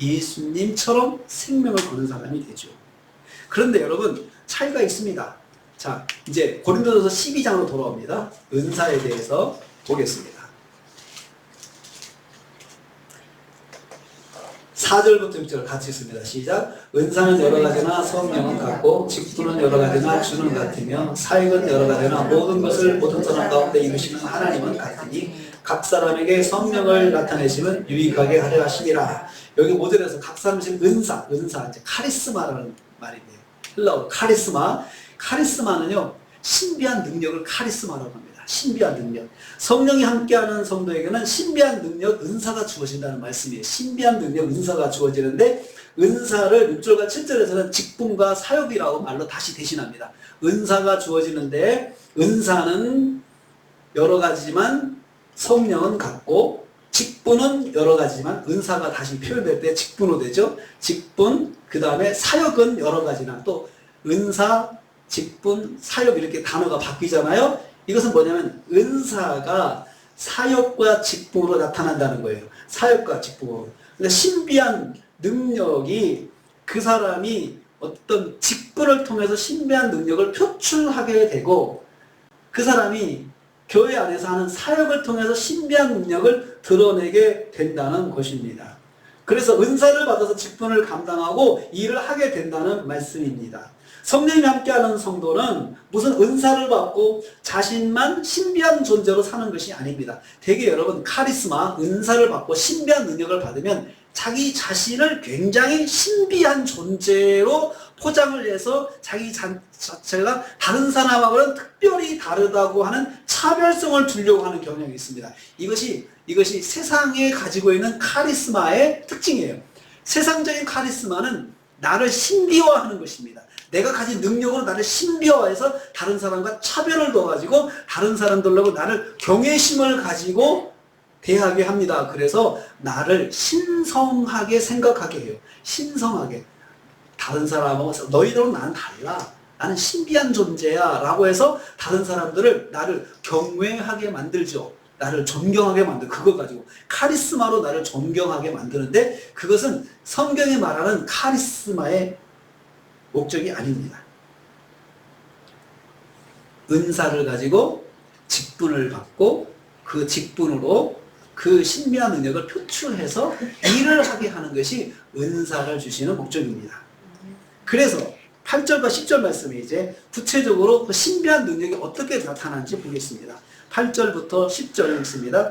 예수님처럼 생명을 거는 사람이 되죠. 그런데 여러분 차이가 있습니다. 자, 이제 고린도전서 12장으로 돌아옵니다. 은사에 대해서 보겠습니다. 4절부터 6절 같이 있습니다. 시작. 은사는 여러 가지나 성령은 같고 직분은 여러 가지나 주는 같으며 사역은 여러 가지나 모든 것을 모든 사람 가운데 이루시는 하나님은 같으니 각 사람에게 성령을 나타내시면 유익하게 하려 하시니라. 여기 5절에서 각 사람씩 은사 이제 카리스마라는 말인데요. 헬라어로 카리스마는요 신비한 능력을 카리스마라고 합니다. 신비한 능력. 성령이 함께하는 성도에게는 신비한 능력, 은사가 주어진다는 말씀이에요. 신비한 능력, 은사가 주어지는데 은사를 6절과 7절에서는 직분과 사역이라고 말로 다시 대신합니다. 은사가 주어지는데 은사는 여러 가지지만 성령은 같고 직분은 여러 가지지만 은사가 다시 표현될 때 직분으로 되죠. 직분, 그 다음에 사역은 여러 가지나 또 은사, 직분, 사역 이렇게 단어가 바뀌잖아요. 이것은 뭐냐면 은사가 사역과 직분으로 나타난다는 거예요. 사역과 직분으로. 근데 신비한 능력이 그 사람이 어떤 직분을 통해서 신비한 능력을 표출하게 되고 그 사람이 교회 안에서 하는 사역을 통해서 신비한 능력을 드러내게 된다는 것입니다. 그래서 은사를 받아서 직분을 감당하고 일을 하게 된다는 말씀입니다. 성령이 함께하는 성도는 무슨 은사를 받고 자신만 신비한 존재로 사는 것이 아닙니다. 대개 여러분 카리스마, 은사를 받고 신비한 능력을 받으면 자기 자신을 굉장히 신비한 존재로 포장을 해서 자기 자체가 다른 사람하고는 특별히 다르다고 하는 차별성을 두려고 하는 경향이 있습니다. 이것이 세상에 가지고 있는 카리스마의 특징이에요. 세상적인 카리스마는 나를 신비화하는 것입니다. 내가 가진 능력으로 나를 신비화해서 다른 사람과 차별을 둬가지고 다른 사람들하고 나를 경외심을 가지고 대하게 합니다. 그래서 나를 신성하게 생각하게 해요. 신성하게. 다른 사람하고 너희들은 나는 달라. 나는 신비한 존재야 라고 해서 다른 사람들을 나를 경외하게 만들죠. 나를 존경하게 만들어. 그거 가지고 카리스마로 나를 존경하게 만드는데 그것은 성경이 말하는 카리스마의 목적이 아닙니다. 은사를 가지고 직분을 받고 그 직분으로 그 신비한 능력을 표출해서 일을 하게 하는 것이 은사를 주시는 목적입니다. 그래서 8절과 10절 말씀에 이제 구체적으로 그 신비한 능력이 어떻게 나타나는지 보겠습니다. 8절부터 10절 읽습니다.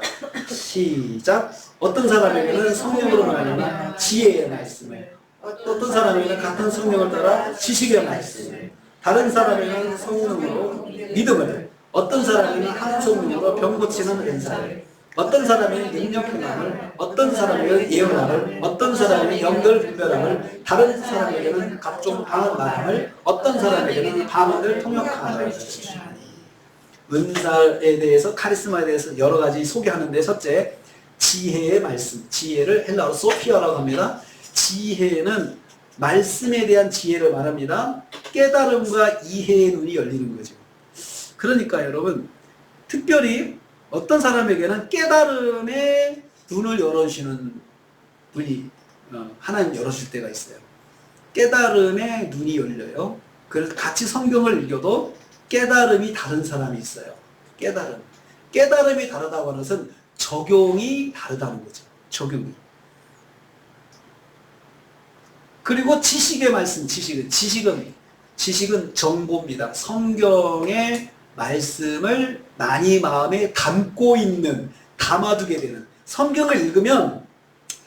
시작. 어떤 사람에게는 성령으로 말하는 지혜의 말씀을, 어떤 사람에게는 같은 성령을 따라 지식의 말씀을, 다른 사람에게는 성령으로 믿음을, 어떤 사람에게는 한 성령으로 병 고치는 은사를, 어떤 사람에게는 능력 행함을, 어떤 사람에게는 예언함을, 어떤 사람에게는 영들 분별함을, 다른 사람에게는 각종 방언함을, 어떤 사람에게는 방언을 통역함을 주시나니. 은사에 대해서, 카리스마에 대해서 여러 가지 소개하는데, 첫째, 지혜의 말씀. 지혜를 헬라어로 소피아라고 합니다. 지혜는 말씀에 대한 지혜를 말합니다. 깨달음과 이해의 눈이 열리는 거죠. 그러니까 여러분, 특별히 어떤 사람에게는 깨달음의 눈을 열어주시는 분이 하나님 열어줄 때가 있어요. 깨달음의 눈이 열려요. 그래서 같이 성경을 읽어도 깨달음이 다른 사람이 있어요. 깨달음이 다르다고 하는 것은 적용이 다르다는 거죠. 적용이. 그리고 지식의 말씀, 지식은 정보입니다. 성경의 말씀을 많이 마음에 담아두게 되는. 성경을 읽으면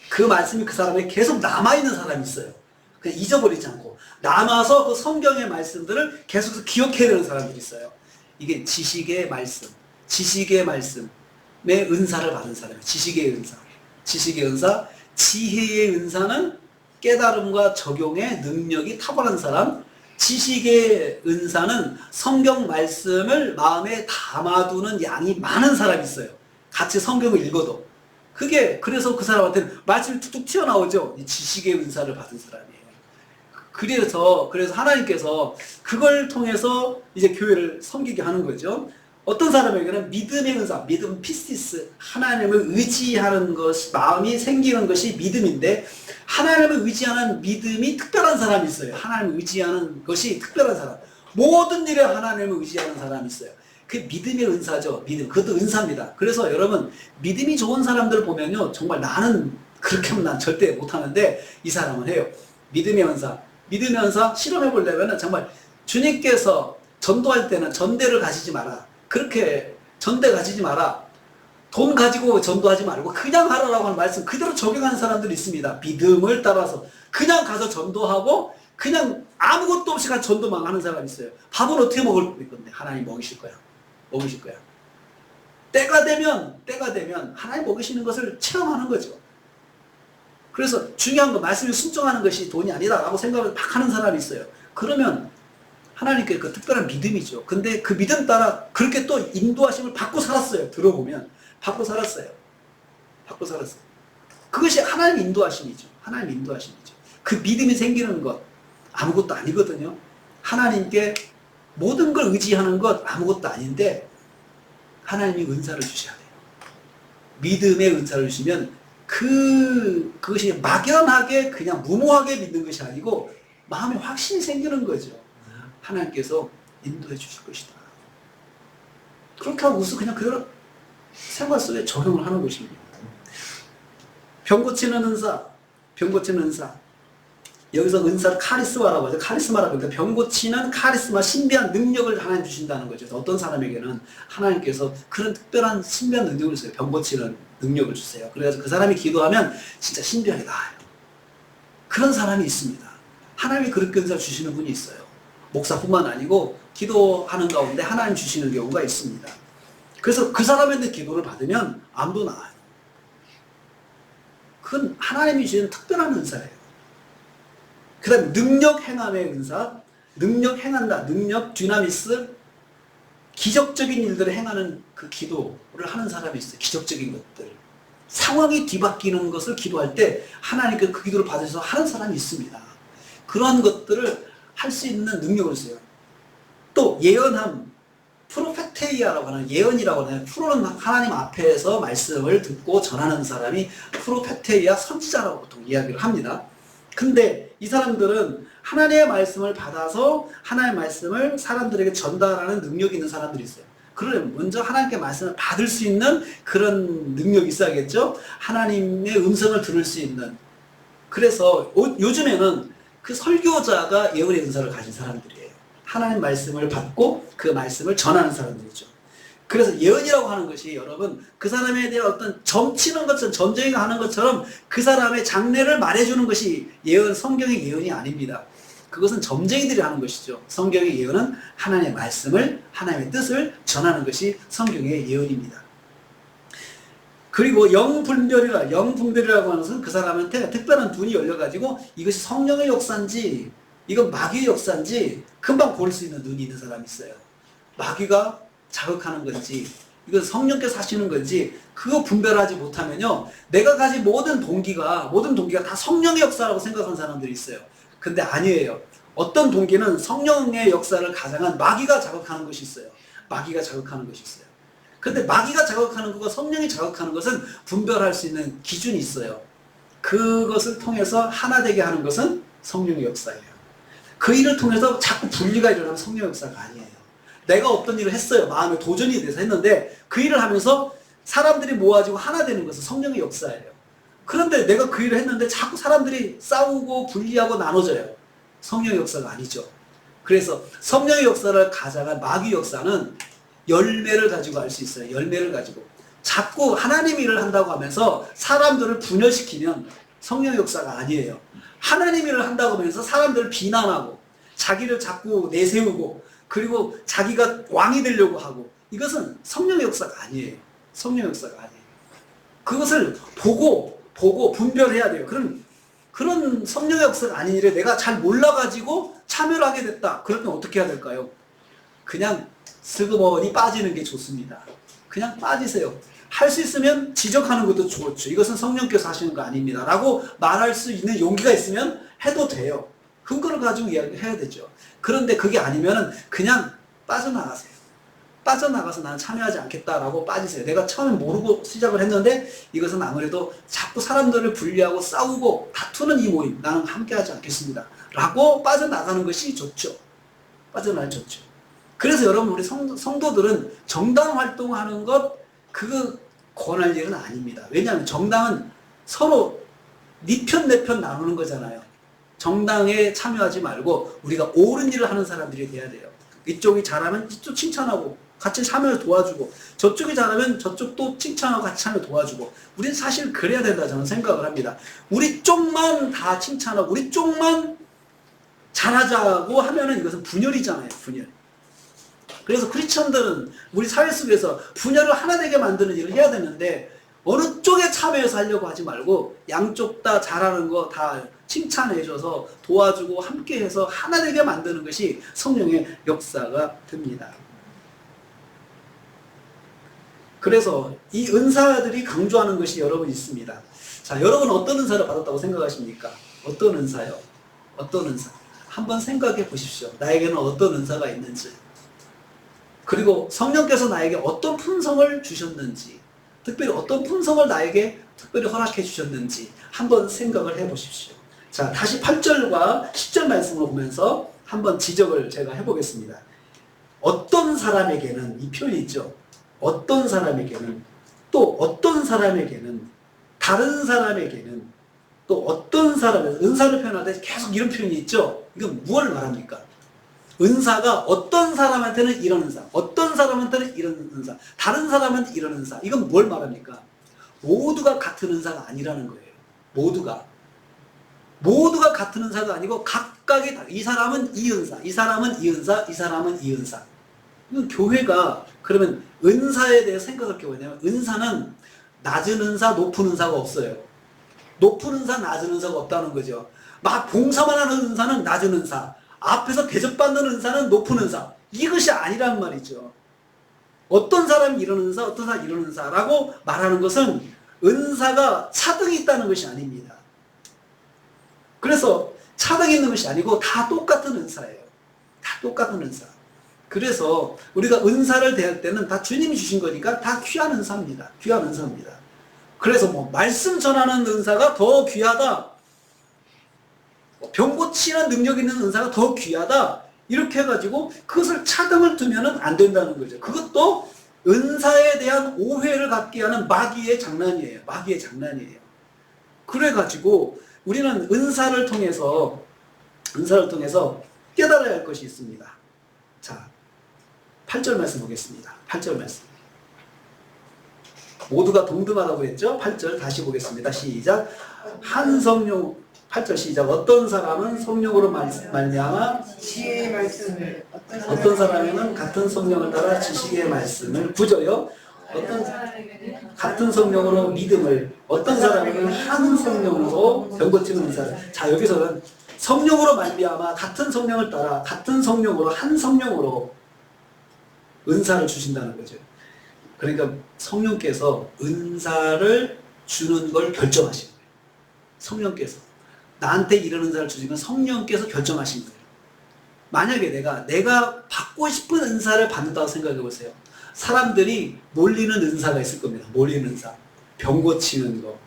그 말씀이 그 사람에게 계속 남아있는 사람이 있어요. 그냥 잊어버리지 않고. 남아서 그 성경의 말씀들을 계속 기억해야 되는 사람들이 있어요. 이게 지식의 말씀의 은사를 받은 사람이에요. 지식의 은사. 지혜의 은사는 깨달음과 적용의 능력이 탁월한 사람. 지식의 은사는 성경 말씀을 마음에 담아두는 양이 많은 사람이 있어요. 같이 성경을 읽어도. 그래서 그 사람한테는 말씀이 툭툭 튀어나오죠. 이 지식의 은사를 받은 사람이에요. 그래서 하나님께서 그걸 통해서 이제 교회를 섬기게 하는 거죠. 어떤 사람에게는 믿음의 은사, 믿음 피시스, 하나님을 의지하는 것이, 마음이 생기는 것이 믿음인데, 하나님을 의지하는 믿음이 특별한 사람이 있어요. 하나님을 의지하는 것이 특별한 사람. 모든 일에 하나님을 의지하는 사람이 있어요. 그게 믿음의 은사죠. 믿음. 그것도 은사입니다. 그래서 여러분, 믿음이 좋은 사람들 보면요, 정말 나는 그렇게 하면 난 절대 못하는데, 이 사람은 해요. 믿음의 은사 실험해 보려면 정말 주님께서 전도할 때는 전대를 가지지 마라. 그렇게 전대 가지지 마라. 돈 가지고 전도하지 말고 그냥 하라라고 하는 말씀 그대로 적용하는 사람들이 있습니다. 믿음을 따라서 그냥 가서 전도하고 그냥 아무것도 없이 가서 전도만 하는 사람이 있어요. 밥은 어떻게 먹을 건데? 하나님 먹이실 거야. 때가 되면 하나님 먹이시는 것을 체험하는 거죠. 그래서 중요한 건 말씀에 순종하는 것이 돈이 아니다라고 생각을 막 하는 사람이 있어요. 그러면 하나님께 그 특별한 믿음이죠. 근데 그 믿음 따라 그렇게 또 인도하심을 받고 살았어요. 들어보면 받고 살았어요. 그것이 하나님 인도하심이죠. 그 믿음이 생기는 것 아무것도 아니거든요. 하나님께 모든 걸 의지하는 것 아무것도 아닌데 하나님이 은사를 주셔야 돼요. 믿음의 은사를 주시면 그것이 막연하게 그냥 무모하게 믿는 것이 아니고 마음에 확신이 생기는 거죠. 하나님께서 인도해 주실 것이다. 그렇게 하고 우선 그냥 그대로 생활 속에 적용을 하는 것입니다. 병 고치는 은사. 여기서 은사를 카리스마라고 하죠. 카리스마라고 하는데 병 고치는 카리스마, 신비한 능력을 하나님 주신다는 거죠. 어떤 사람에게는 하나님께서 그런 특별한 신비한 능력을 주세요. 병 고치는 능력을 주세요. 그래서 그 사람이 기도하면 진짜 신비하게 나아요. 그런 사람이 있습니다. 하나님이 그렇게 은사를 주시는 분이 있어요. 목사뿐만 아니고 기도하는 가운데 하나님 주시는 경우가 있습니다. 그래서 그 사람한테 기도를 받으면 암도 나아요. 그건 하나님이 주시는 특별한 은사예요. 그 다음에 능력 행함의 은사, 능력 행한다, 능력, 디나미스, 기적적인 일들을 행하는 그 기도를 하는 사람이 있어요. 기적적인 것들. 상황이 뒤바뀌는 것을 기도할 때 하나님께 그 기도를 받으셔서 하는 사람이 있습니다. 그러한 것들을 할 수 있는 능력을 써요. 또 예언함, 프로페테이아라고 하는 예언이라고 하는 프로는 하나님 앞에서 말씀을 듣고 전하는 사람이 프로페테이아 선지자라고 보통 이야기를 합니다. 근데 이 사람들은 하나님의 말씀을 받아서 하나님의 말씀을 사람들에게 전달하는 능력이 있는 사람들이 있어요. 그러려면 먼저 하나님께 말씀을 받을 수 있는 그런 능력이 있어야겠죠. 하나님의 음성을 들을 수 있는. 그래서 요즘에는 그 설교자가 예언의 은사를 가진 사람들이에요. 하나님 말씀을 받고 그 말씀을 전하는 사람들이죠. 그래서 예언이라고 하는 것이 여러분 그 사람에 대한 어떤 점치는 것처럼 점쟁이가 하는 것처럼 그 사람의 장래를 말해주는 것이 예언, 성경의 예언이 아닙니다. 그것은 점쟁이들이 하는 것이죠. 성경의 예언은 하나님의 말씀을, 하나님의 뜻을 전하는 것이 성경의 예언입니다. 그리고 영분별이라고 하는 것은 그 사람한테 특별한 눈이 열려가지고 이것이 성령의 역사인지 이건 마귀의 역사인지 금방 볼 수 있는 눈이 있는 사람이 있어요. 마귀가 자극하는 건지 이건 성령께서 하시는 건지 그거 분별하지 못하면요 내가 가진 모든 동기가 다 성령의 역사라고 생각하는 사람들이 있어요. 근데 아니에요. 어떤 동기는 성령의 역사를 가장한 마귀가 자극하는 것이 있어요. 마귀가 자극하는 것이 있어요. 근데 마귀가 자극하는 것과 성령이 자극하는 것은 분별할 수 있는 기준이 있어요. 그것을 통해서 하나 되게 하는 것은 성령의 역사예요. 그 일을 통해서 자꾸 분리가 일어나면 성령의 역사가 아니에요. 내가 어떤 일을 했어요. 마음에 도전이 돼서 했는데 그 일을 하면서 사람들이 모아지고 하나 되는 것은 성령의 역사예요. 그런데 내가 그 일을 했는데 자꾸 사람들이 싸우고 분리하고 나눠져요. 성령의 역사가 아니죠. 그래서 성령의 역사를 가장한 마귀 역사는 열매를 가지고 알 수 있어요. 열매를 가지고. 자꾸 하나님 일을 한다고 하면서 사람들을 분열시키면 성령의 역사가 아니에요. 하나님 일을 한다고 하면서 사람들을 비난하고 자기를 자꾸 내세우고 그리고 자기가 왕이 되려고 하고 이것은 성령의 역사가 아니에요. 성령의 역사가 아니에요. 그것을 보고 분별해야 돼요. 그런 성령의 역사가 아닌 일에 내가 잘 몰라가지고 참여를 하게 됐다. 그럴 땐 어떻게 해야 될까요? 그냥 스그머니 빠지는 게 좋습니다. 그냥 빠지세요. 할 수 있으면 지적하는 것도 좋죠. 이것은 성령께서 하시는 거 아닙니다. 라고 말할 수 있는 용기가 있으면 해도 돼요. 근거를 가지고 이야기해야 되죠. 그런데 그게 아니면 그냥 빠져나가세요. 빠져나가서 나는 참여하지 않겠다라고 빠지세요. 내가 처음에 모르고 시작을 했는데 이것은 아무래도 자꾸 사람들을 분리하고 싸우고 다투는 이 모임 나는 함께하지 않겠습니다. 라고 빠져나가는 것이 좋죠. 빠져나가는 좋죠. 그래서 여러분 우리 성도들은 정당 활동하는 것 그거 권할 일은 아닙니다. 왜냐하면 정당은 서로 네 편 내 편 나누는 거잖아요. 정당에 참여하지 말고 우리가 옳은 일을 하는 들이 돼야 돼요. 이쪽이 잘하면 이쪽 칭찬하고 같이 참여 도와주고 저쪽이 잘하면 저쪽도 칭찬하고 같이 참여 도와주고 우리는 사실 그래야 된다 저는 생각을 합니다. 우리 쪽만 다 칭찬하고 우리 쪽만 잘하자고 하면은 이것은 분열이잖아요. 분열. 그래서 크리스천들은 우리 사회 속에서 분열을 하나 되게 만드는 일을 해야 되는데 어느 쪽에 참여해서 하려고 하지 말고 양쪽 다 잘하는 거 다 칭찬해줘서 도와주고 함께해서 하나 되게 만드는 것이 성령의 역사가 됩니다. 그래서 이 은사들이 강조하는 것이 여러분 있습니다. 자, 여러분 어떤 은사를 받았다고 생각하십니까? 어떤 은사요? 어떤 은사? 한번 생각해 보십시오. 나에게는 어떤 은사가 있는지. 그리고 성령께서 나에게 어떤 품성을 주셨는지, 특별히 어떤 품성을 나에게 특별히 허락해 주셨는지 한번 생각을 해 보십시오. 자, 다시 8절과 10절 말씀을 보면서 한번 지적을 제가 해보겠습니다. 어떤 사람에게는 이 표현이 있죠. 어떤 사람에게는 또 어떤 사람에게는 다른 사람에게는 또 어떤 사람에게 은사를 표현할 때 계속 이런 표현이 있죠. 이건 무엇을 말합니까? 은사가 어떤 사람한테는 이런 은사, 어떤 사람한테는 이런 은사, 다른 사람한테 이런 은사. 이건 뭘 말합니까? 모두가 같은 은사가 아니라는 거예요. 모두가 같은 은사가 아니고 각각의 이 사람은 이 은사, 이 사람은 이 은사, 이 사람은 이 은사. 이건 교회가 그러면 은사에 대해 생각할 게 뭐냐면 은사는 낮은 은사, 높은 은사가 없어요. 높은 은사, 낮은 은사가 없다는 거죠. 막 봉사만 하는 은사는 낮은 은사, 앞에서 대접받는 은사는 높은 은사. 이것이 아니란 말이죠. 어떤 사람이 이런 은사, 어떤 사람이 이런 은사라고 말하는 것은 은사가 차등이 있다는 것이 아닙니다. 그래서 차등이 있는 것이 아니고 다 똑같은 은사예요. 다 똑같은 은사. 그래서 우리가 은사를 대할 때는 다 주님이 주신 거니까 다 귀한 은사입니다. 귀한 은사입니다. 그래서 뭐 말씀 전하는 은사가 더 귀하다, 병 고치는 능력 있는 은사가 더 귀하다, 이렇게 해가지고 그것을 차등을 두면은 안 된다는 거죠. 그것도 은사에 대한 오해를 갖게 하는 마귀의 장난이에요. 마귀의 장난이에요. 그래가지고 우리는 은사를 통해서 깨달아야 할 것이 있습니다. 자, 8절 말씀 보겠습니다. 8절 말씀. 모두가 동등하다고 했죠? 8절 다시 보겠습니다. 시작. 한 성령, 8절 시작. 어떤 사람은 성령으로 말미암아 지혜의 말씀을, 어떤 사람에는 같은 성령을 따라 지식의 말씀을. 9절요. 같은 성령으로 믿음을, 어떤 사람에는 한 성령으로 병고치는 은사를. 자, 여기서는 성령으로 말미암아 같은 성령을 따라 같은 성령으로 한 성령으로 은사를 주신다는 거죠. 그러니까 성령께서 은사를 주는 걸 결정하신 거예요. 성령께서 나한테 이런 은사를 주시면 성령께서 결정하신 거예요. 만약에 내가 받고 싶은 은사를 받는다고 생각해 보세요. 사람들이 몰리는 은사가 있을 겁니다. 몰리는 은사, 병 고치는 거,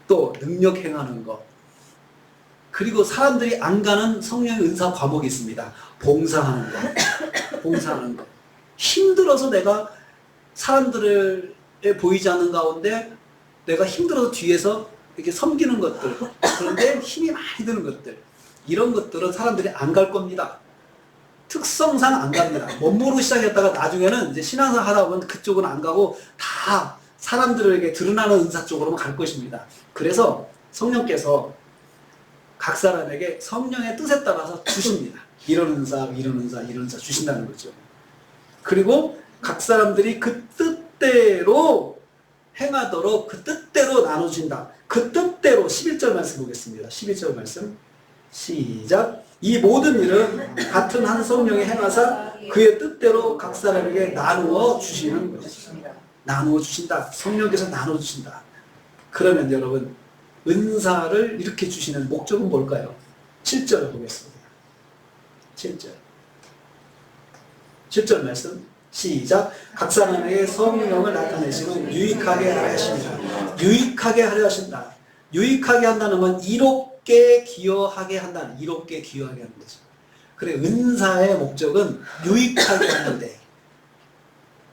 또 능력 행하는 거, 그리고 사람들이 안 가는 성령의 은사 과목이 있습니다. 봉사하는 거. 힘들어서 내가 사람들에 보이지 않는 가운데 내가 힘들어서 뒤에서 이렇게 섬기는 것들, 그런데 힘이 많이 드는 것들, 이런 것들은 사람들이 안 갈 겁니다. 특성상 안 갑니다. 못 모르고 시작했다가 나중에는 이제 신앙생활 하다 보면 그쪽은 안 가고 다 사람들에게 드러나는 은사 쪽으로만 갈 것입니다. 그래서 성령께서 각 사람에게 성령의 뜻에 따라서 주십니다. 이런 은사, 이런 은사, 이런 은사 주신다는 거죠. 그리고 각 사람들이 그 뜻대로 행하도록 그 뜻대로 나눠준다. 그 뜻대로 11절 말씀 보겠습니다. 11절 말씀 시작. 이 모든 일은 같은 한 성령이 행하사 그의 뜻대로 각 사람에게 나누어 주시는 것입니다. 나누어 주신다. 성령께서 나누어 주신다. 그러면 여러분 은사를 이렇게 주시는 목적은 뭘까요? 7절을 보겠습니다. 7절 말씀 시작. 각 사람에게 성령을 나타내시면 유익하게 하려 하십니다. 유익하게 하려 하신다. 유익하게 한다는 건 이롭게 기여하게 한다는, 이롭게 기여하게 하는 거죠. 그래, 은사의 목적은 유익하게 하는데,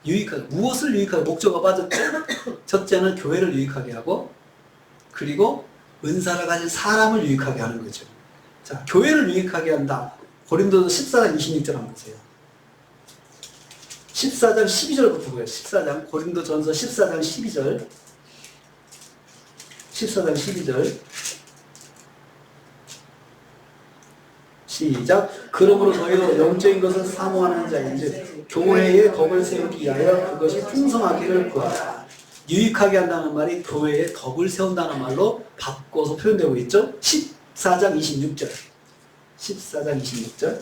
유익하게, 무엇을 유익하게, 목적가 빠졌죠? 첫째는 교회를 유익하게 하고, 그리고 은사를 가진 사람을 유익하게 하는 거죠. 자, 교회를 유익하게 한다. 고린도서 14장 26절 한번 보세요. 14장 12절부터 보여요. 14장, 고린도전서 14장 12절. 14장 12절. 시작. 그러므로 너희도 영적인 것을 사모하는 자인즉 교회의 덕을 세우기 위하여 그것이 풍성하기를 구하라. 유익하게 한다는 말이 교회의 덕을 세운다는 말로 바꿔서 표현되고 있죠. 14장 26절. 14장 26절.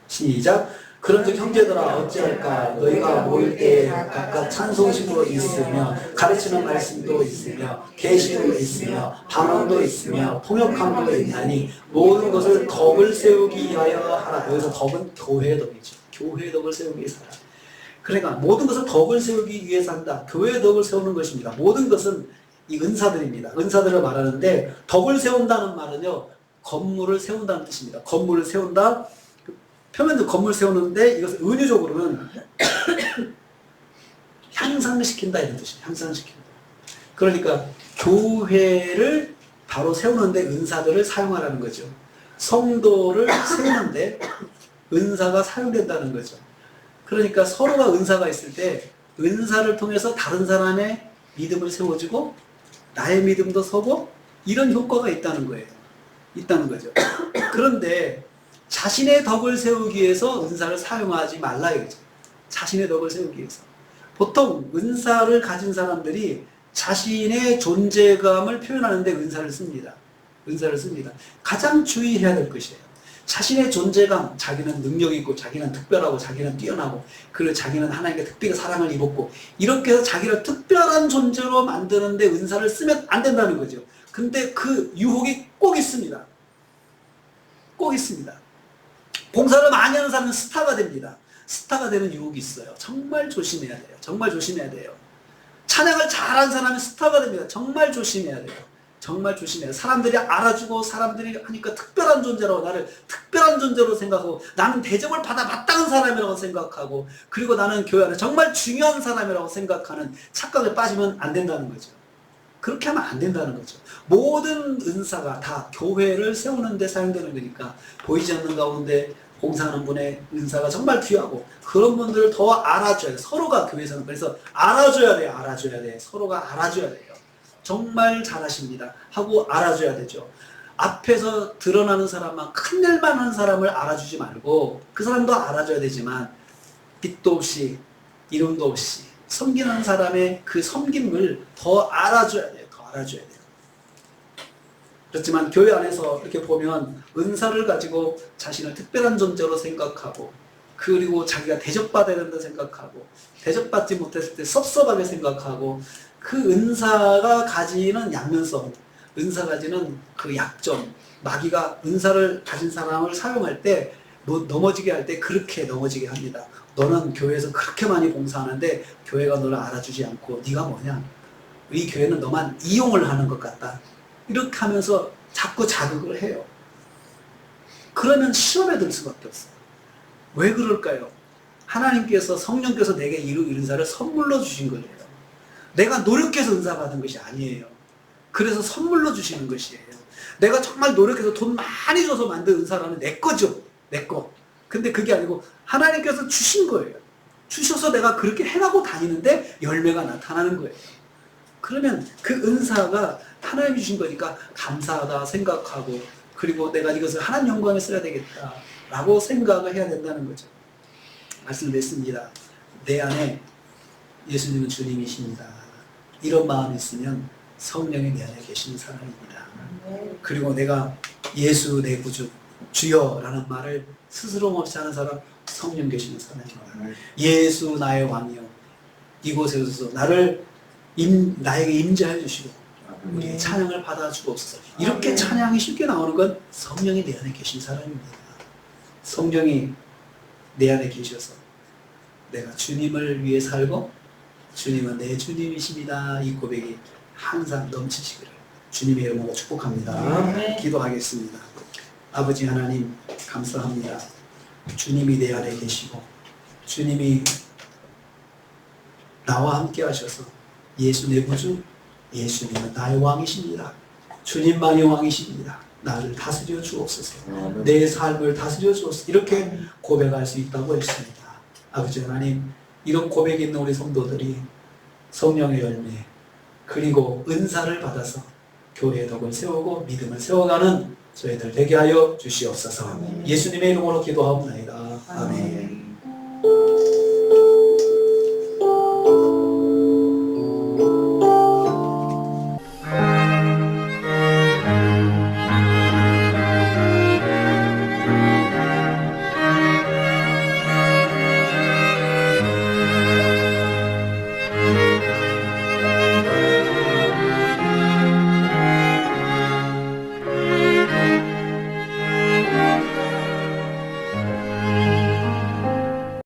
시작. 그런즉 형제들아 어찌할까. 너희가 모일 때에 각각 찬송식으로 있으며 가르치는 말씀도 있으며 계시도 있으며 방언도 있으며 통역함도 있나니 모든 것을 덕을 세우기 위하여 하라. 여기서 덕은 교회의 덕이죠. 교회의 덕을 세우기 위해서 하라. 그러니까 모든 것을 덕을 세우기 위해서 한다. 교회의 덕을 세우는 것입니다. 모든 것은 이 은사들입니다. 은사들을 말하는데 덕을 세운다는 말은요, 건물을 세운다는 뜻입니다. 건물을 세운다. 표면도 건물 세우는데 이것을 은유적으로는 향상시킨다 이런 뜻이에요. 향상시킨다. 그러니까 교회를 바로 세우는데 은사들을 사용하라는 거죠. 성도를 세우는데 은사가 사용된다는 거죠. 그러니까 서로가 은사가 있을 때 은사를 통해서 다른 사람의 믿음을 세워주고 나의 믿음도 서고 이런 효과가 있다는 거예요. 있다는 거죠. 그런데 자신의 덕을 세우기 위해서 은사를 사용하지 말라 이거죠. 자신의 덕을 세우기 위해서. 보통 은사를 가진 사람들이 자신의 존재감을 표현하는데 은사를 씁니다. 은사를 씁니다. 가장 주의해야 될 것이에요. 자신의 존재감, 자기는 능력이 있고 자기는 특별하고 자기는 뛰어나고 그리고 자기는 하나님께 특별히 사랑을 입었고 이렇게 해서 자기를 특별한 존재로 만드는데 은사를 쓰면 안 된다는 거죠. 근데 그 유혹이 꼭 있습니다. 꼭 있습니다. 봉사를 많이 하는 사람은 스타가 됩니다. 스타가 되는 유혹이 있어요. 정말 조심해야 돼요. 정말 조심해야 돼요. 찬양을 잘하는 사람이 스타가 됩니다. 정말 조심해야 돼요. 정말 조심해요. 사람들이 알아주고 사람들이 하니까 특별한 존재라고 나를 특별한 존재로 생각하고 나는 대접을 받아 마땅한 사람이라고 생각하고 그리고 나는 교회 안에 정말 중요한 사람이라고 생각하는 착각에 빠지면 안 된다는 거죠. 그렇게 하면 안 된다는 거죠. 모든 은사가 다 교회를 세우는 데 사용되는 거니까 보이지 않는 가운데 봉사하는 분의 은사가 정말 귀하고 그런 분들을 더 알아줘야 돼요. 서로가 교회에서는 그래서 알아줘야 돼요. 알아줘야 돼. 서로가 알아줘야 돼요. 정말 잘하십니다 하고 알아줘야 되죠. 앞에서 드러나는 사람만 큰 일만 하는 사람을 알아주지 말고 그 사람도 알아줘야 되지만 빛도 없이 이름도 없이 섬기는 사람의 그 섬김을 더 알아줘야 돼요. 더 알아줘야 돼요. 그렇지만 교회 안에서 이렇게 보면 은사를 가지고 자신을 특별한 존재로 생각하고 그리고 자기가 대접받아야 된다 생각하고 대접받지 못했을 때 섭섭하게 생각하고 그 은사가 가지는 양면성, 은사가 가지는 그 약점, 마귀가 은사를 가진 사람을 사용할 때 넘어지게 할 때 그렇게 넘어지게 합니다. 너는 교회에서 그렇게 많이 봉사하는데 교회가 너를 알아주지 않고 네가 뭐냐? 이 교회는 너만 이용을 하는 것 같다. 이렇게 하면서 자꾸 자극을 해요. 그러면 시험에 들 수밖에 없어요. 왜 그럴까요? 하나님께서 성령께서 내게 이 은사를 선물로 주신 거예요. 내가 노력해서 은사 받은 것이 아니에요. 그래서 선물로 주시는 것이에요. 내가 정말 노력해서 돈 많이 줘서 만든 은사라면 내 거죠. 내 거. 근데 그게 아니고 하나님께서 주신 거예요. 주셔서 내가 그렇게 해가고 다니는데 열매가 나타나는 거예요. 그러면 그 은사가 하나님이 주신 거니까 감사하다 생각하고 그리고 내가 이것을 하나님 영광에 써야 되겠다라고 생각을 해야 된다는 거죠. 말씀을 냈습니다. 내 안에 예수님은 주님이십니다. 이런 마음이 있으면 성령이 내 안에 계시는 사람입니다. 그리고 내가 예수 내 구주 주여라는 말을 스스럼 없이 하는 사람 성령 계시는 사람입니다. 예수 나의 왕이여 이곳에 오셔서 나에게 임재해 주시고 우리의 찬양을 받아주고 없어서 이렇게 찬양이 쉽게 나오는 건 성령이 내 안에 계신 사람입니다. 성령이 내 안에 계셔서 내가 주님을 위해 살고 주님은 내 주님이십니다. 이 고백이 항상 넘치시기를 주님의 이름으로 축복합니다. 기도하겠습니다. 아버지 하나님 감사합니다. 주님이 내 안에 계시고 주님이 나와 함께 하셔서 예수 내 구주 예수님은 나의 왕이십니다. 주님만이 왕이십니다. 나를 다스려 주옵소서. 내 삶을 다스려 주옵소서. 이렇게 고백할 수 있다고 했습니다. 아버지 하나님 이런 고백이 있는 우리 성도들이 성령의 열매 그리고 은사를 받아서 교회의 덕을 세우고 믿음을 세워가는 저희들 되게 하여 주시옵소서. 예수님의 이름으로 기도하옵나이다. 아멘.